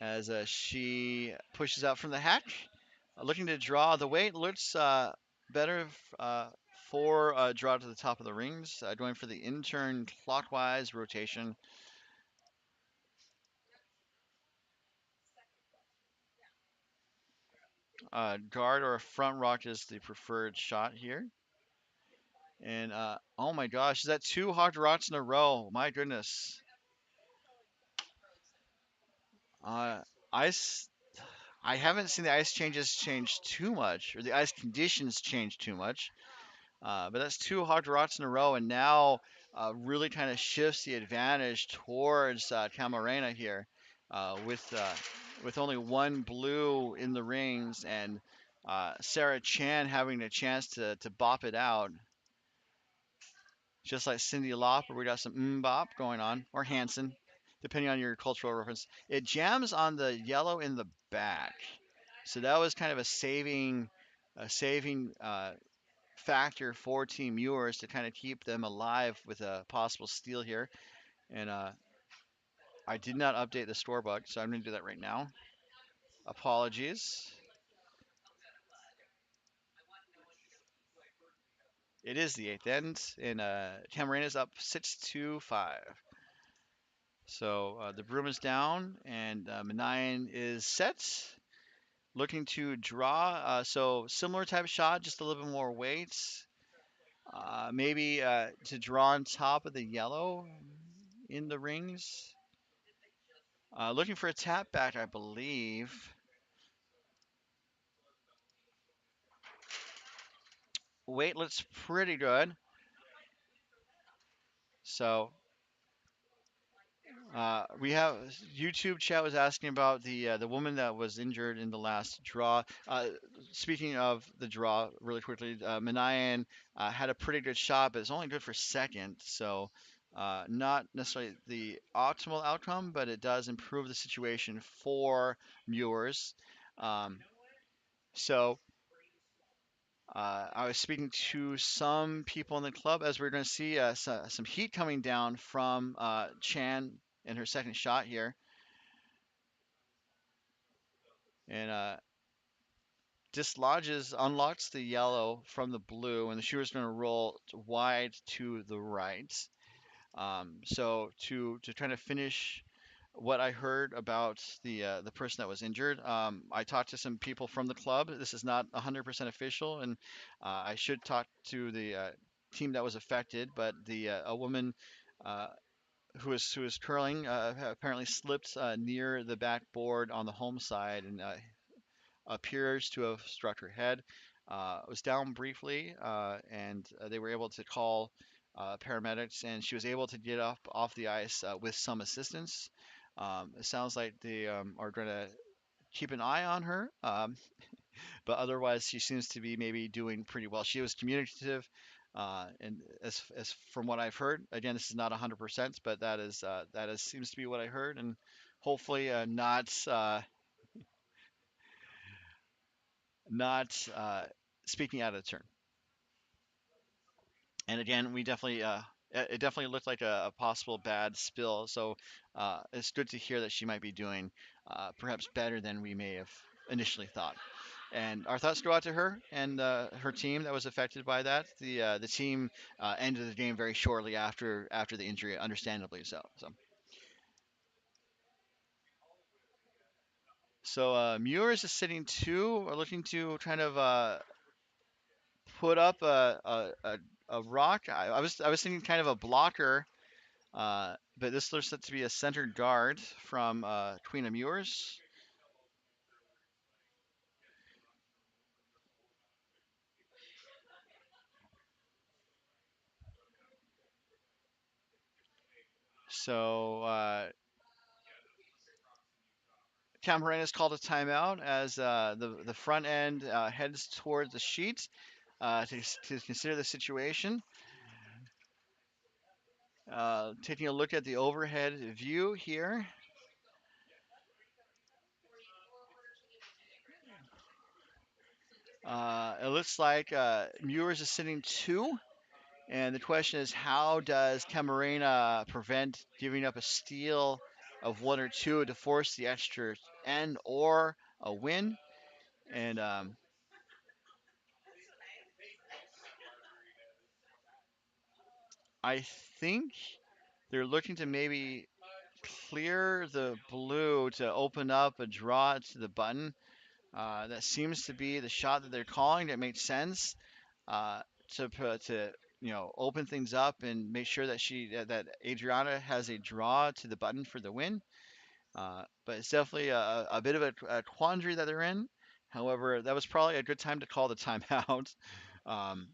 as she pushes out from the hack, looking to draw. The weight looks better for draw to the top of the rings, going for the intern clockwise rotation. Guard or a front rock is the preferred shot here. And oh my gosh, is that 2 hard rocks in a row? My goodness. Uh, ice. I haven't seen the ice changes change too much, or the ice conditions change too much. But that's 2 hard rocks in a row, and now really kind of shifts the advantage towards Camarena here, with only one blue in the rings, and Sarah Chan having a chance to bop it out, just like Cindy Lauper. We got some bop going on, or Hanson. depending on your cultural reference. It jams on the yellow in the back, so that was kind of a saving factor for Team Mewers to kind of keep them alive with a possible steal here. And I did not update the store bug, so I'm going to do that right now. Apologies. It is the eighth end, and Camarena is up 6-5. So the broom is down, and Manayan is set, looking to draw. So similar type shot, just a little bit more weight. Maybe to draw on top of the yellow in the rings. Looking for a tap back, I believe. Weight looks pretty good. So we have YouTube chat was asking about the woman that was injured in the last draw. Speaking of the draw, really quickly, Manayan had a pretty good shot, but it's only good for second, so not necessarily the optimal outcome, but it does improve the situation for Mewers. Um, so I was speaking to some people in the club as we are going to see some heat coming down from Chan in her second shot here. And dislodges, unlocks the yellow from the blue, and the shooter's going to roll wide to the right. So to kind of finish what I heard about the person that was injured, I talked to some people from the club. This is not 100% official, and I should talk to the team that was affected. But the a woman uh, who was curling apparently slipped near the backboard on the home side and appears to have struck her head. Was down briefly, and they were able to call paramedics, and she was able to get up off the ice with some assistance. It sounds like they are going to keep an eye on her, but otherwise she seems to be maybe doing pretty well. She was communicative, and as from what I've heard, again, this is not 100%, but that is seems to be what I heard, and hopefully not speaking out of turn. And again, we definitely it definitely looked like a possible bad spill. So it's good to hear that she might be doing perhaps better than we may have initially thought. And our thoughts go out to her and her team that was affected by that. The team ended the game very shortly after the injury, understandably so. So Mewers is sitting two, are looking to kind of put up a rock. I was thinking kind of a blocker, but this looks set to be a center guard from Queen of Mewers. So Camarena has called a timeout as the front end heads towards the sheet to consider the situation. Taking a look at the overhead view here. It looks like Mewers is sitting two. And the question is, how does Camarena prevent giving up a steal of one or two to force the extra end or a win? And I think they're looking to maybe clear the blue to open up a draw to the button. That seems to be the shot that they're calling. That makes sense uh, to open things up and make sure that that Adriana has a draw to the button for the win. But it's definitely a bit of a quandary that they're in. However, that was probably a good time to call the timeout. Um,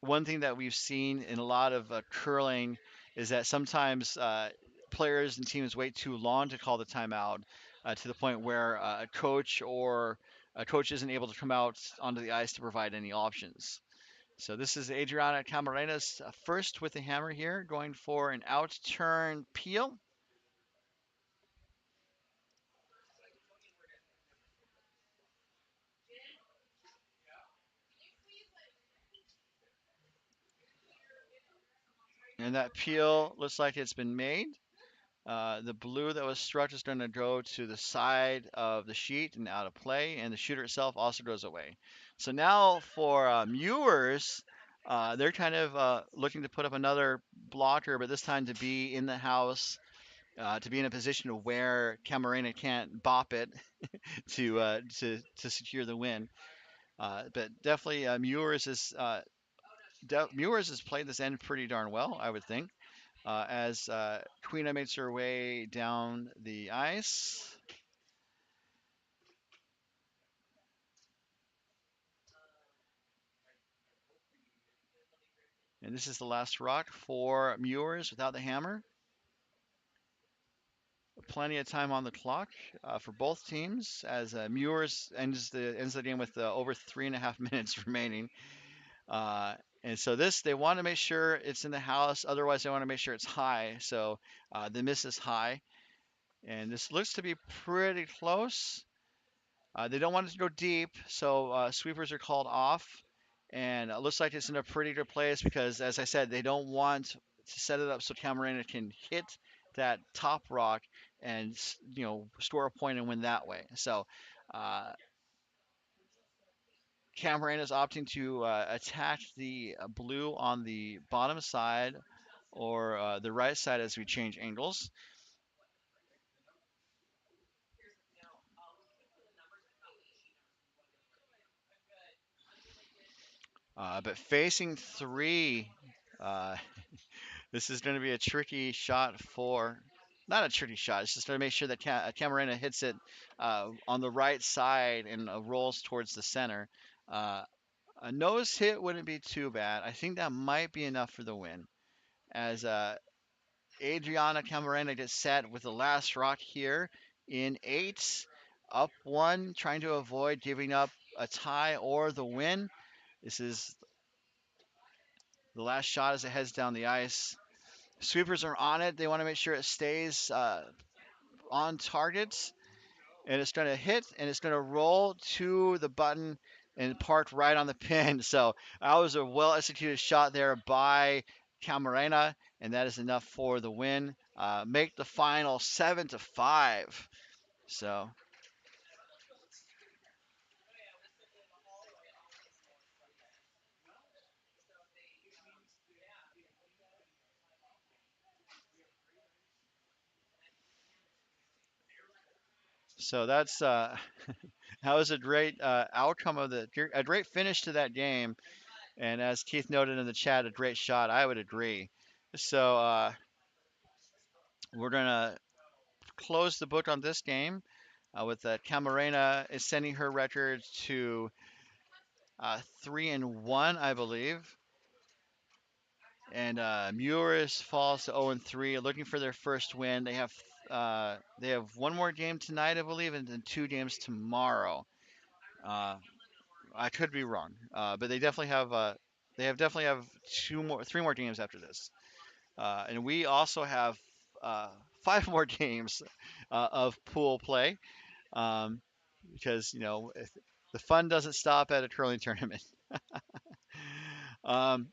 One thing that we've seen in a lot of curling is that sometimes players and teams wait too long to call the timeout to the point where a coach isn't able to come out onto the ice to provide any options. So this is Adriana Camarena's first with the hammer here, going for an out turn peel. And that peel looks like it's been made. The blue that was struck is going to go to the side of the sheet and out of play, and the shooter itself also goes away. So now for Mewers, they're kind of looking to put up another blocker, but this time to be in the house, to be in a position to where Camarena can't bop it to secure the win. But definitely Mewers has played this end pretty darn well, I would think. As Queena makes her way down the ice. And this is the last rock for Mewers without the hammer. Plenty of time on the clock for both teams as Mewers ends the game with over 3.5 minutes remaining. Uh, and so they want to make sure it's in the house. Otherwise, they want to make sure it's high. So the miss is high. And this looks to be pretty close. They don't want it to go deep, so sweepers are called off. And it looks like it's in a pretty good place because, as I said, they don't want to set it up so Camarena can hit that top rock and score a point and win that way. So uh, Camarena is opting to attack the blue on the bottom side or the right side as we change angles. But facing three, uh, this is going to be a tricky shot for, not a tricky shot. It's just going to make sure that Camarena hits it on the right side and rolls towards the center. Uh, a nose hit wouldn't be too bad. I think that might be enough for the win. As Adriana Camarena gets set with the last rock here in 8, up 1, trying to avoid giving up a tie or the win. This is the last shot as it heads down the ice. Sweepers are on it. They want to make sure it stays on target. And it's going to hit and it's going to roll to the button and park right on the pin. So that was a well executed shot there by Camarena, and that is enough for the win. Make the final 7-5. So that's that was a great outcome of a great finish to that game. And as Keith noted in the chat, a great shot. I would agree. So we're gonna close the book on this game with Camarena is sending her record to 3-1, I believe, and Mewers falls to 0-3, looking for their first win. They have one more game tonight, I believe, and then 2 games tomorrow. Uh, I could be wrong, but they definitely have 3 more games after this. And we also have uh, 5 more games of pool play um, because the fun doesn't stop at a curling tournament. um,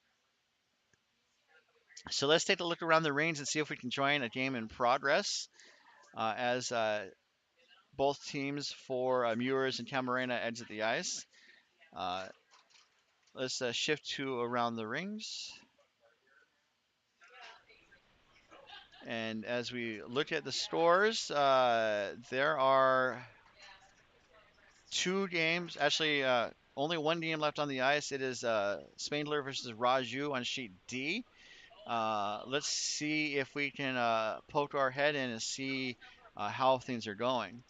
so let's take a look around the range and see if we can join a game in progress as both teams for Mewers and Camarena exit the ice. Uh, let's shift to around the rings. And as we look at the scores, there are 2 games. Actually, only one game left on the ice. It is Spangler versus Raju on sheet D. Let's see if we can poke our head in and see how things are going.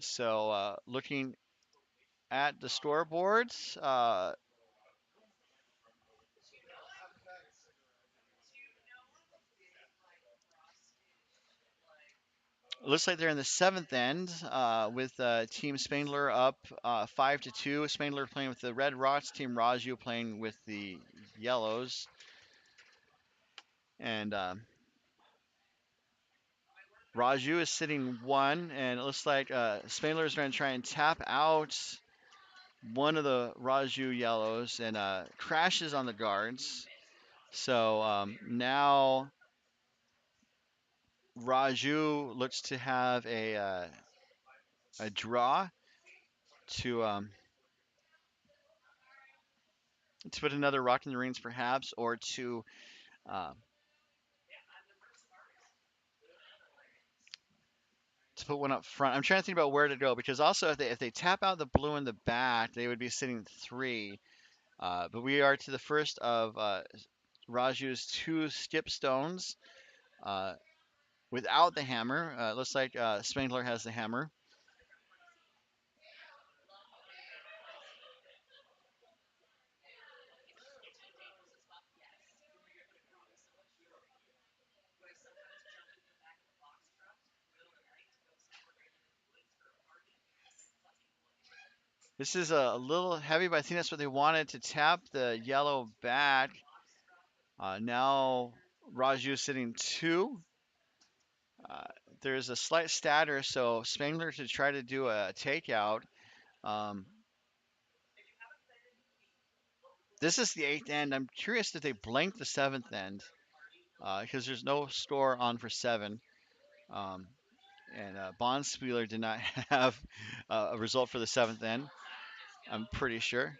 So, looking at the scoreboards, looks like they're in the 7th end with Team Spangler up 5-2. Spangler playing with the Red Rocks, Team Raju playing with the Yellows. And Raju is sitting 1, and it looks like Spangler is going to try and tap out one of the Raju yellows and crashes on the guards. So now Raju looks to have a draw to um, to put another rock in the rings, perhaps, or uh, to put one up front. I'm trying to think about where to go because also if they tap out the blue in the back, they would be sitting 3. But we are to the first of Raju's 2 skip stones uh, without the hammer. Looks like Spangler has the hammer. This is a little heavy, but I think that's what they wanted to tap the yellow back. Now Raju sitting 2. Uh, there's a slight stutter, so Spangler to try to do a takeout. Um, this is the 8th end. I'm curious if they blanked the 7th end because there's no score on for 7. Um, and Bonspieler did not have a result for the 7th end, I'm pretty sure.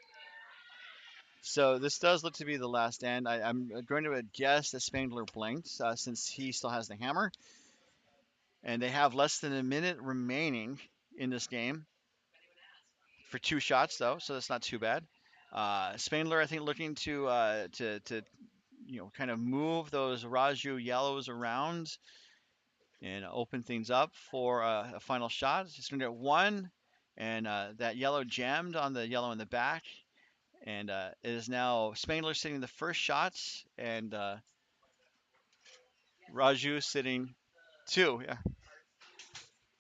So this does look to be the last end. I'm going to guess that Spangler blanked since he still has the hammer. And they have less than a minute remaining in this game for 2 shots, though, so that's not too bad. Spangler, I think, looking to kind of move those Raju yellows around and open things up for a final shot. Just going to get 1, and that yellow jammed on the yellow in the back. And it is now Spangler sitting the first shots, and Raju sitting 2. Yeah.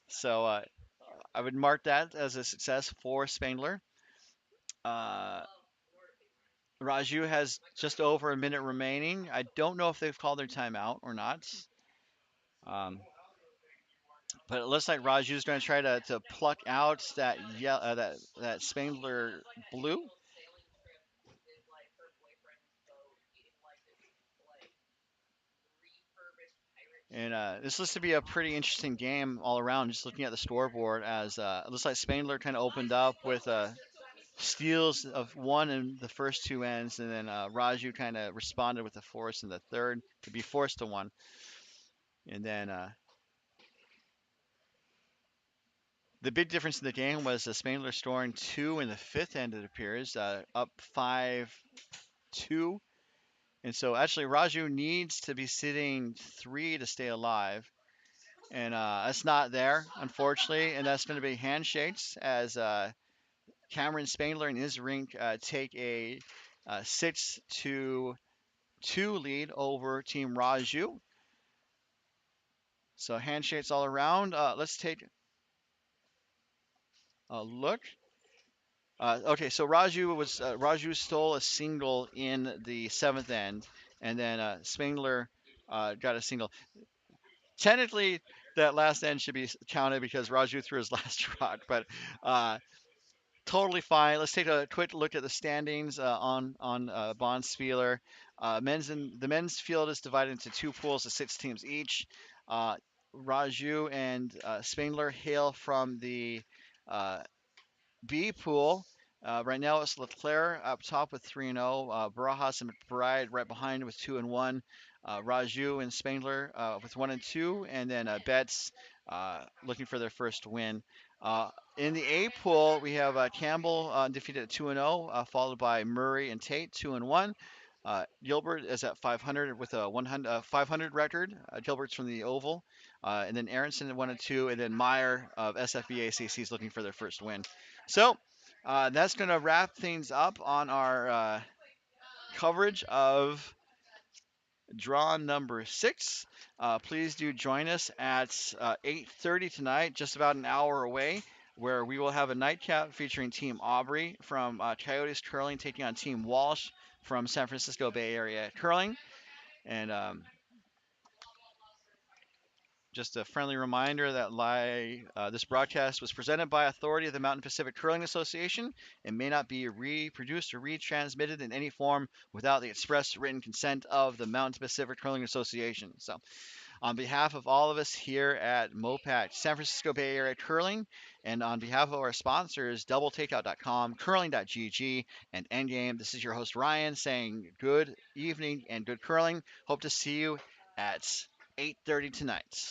So I would mark that as a success for Spangler. Uh, Raju has just over a minute remaining. I don't know if they've called their timeout or not. Um, but it looks like Raju's going to try to pluck out that Spangler blue. And this looks to be a pretty interesting game all around. Just looking at the scoreboard, as it looks like Spangler kind of opened up with steals of 1 in the first 2 ends, and then Raju kind of responded with the force in the third to be forced to 1. And then the big difference in the game was Spangler scoring 2 in the 5th end, it appears, up 5-2. And so actually Raju needs to be sitting 3 to stay alive. And that's not there, unfortunately. And that's going to be handshakes as Cameron Spangler and his rink take a 6-2 lead over Team Raju. So handshakes all around. Let's take a look. Okay, so Raju stole a single in the 7th end, and then Spangler got a single. Technically, that last end should be counted because Raju threw his last rock, but uh, totally fine. Let's take a quick look at the standings on Bonspieler. The men's field is divided into 2 pools of 6 teams each. Uh, Raju and Spangler hail from the uh, B pool. Right now it's Leclerc up top with 3-0. Barajas and McBride right behind with 2-1. Raju and Spangler with 1-2, and then Betts looking for their first win. In the A pool, we have Campbell defeated at 2-0, followed by Murray and Tate 2-1. Gilbert is at 500 with a 500 record. Gilbert's from the Oval, and then Aronson at 1-2, and then Meyer of SFBACC is looking for their first win. So that's going to wrap things up on our coverage of draw number 6. Please do join us at 8:30 tonight, just about an hour away, where we will have a nightcap featuring Team Aubrey from Coyotes Curling taking on Team Walsh from San Francisco Bay Area Curling. And Just a friendly reminder that this broadcast was presented by authority of the Mountain Pacific Curling Association and may not be reproduced or retransmitted in any form without the express written consent of the Mountain Pacific Curling Association. So, on behalf of all of us here at MoPac San Francisco Bay Area Curling, and on behalf of our sponsors, DoubleTakeout.com, Curling.gg, and Endgame, this is your host Ryan saying good evening and good curling. Hope to see you at 8:30 tonight.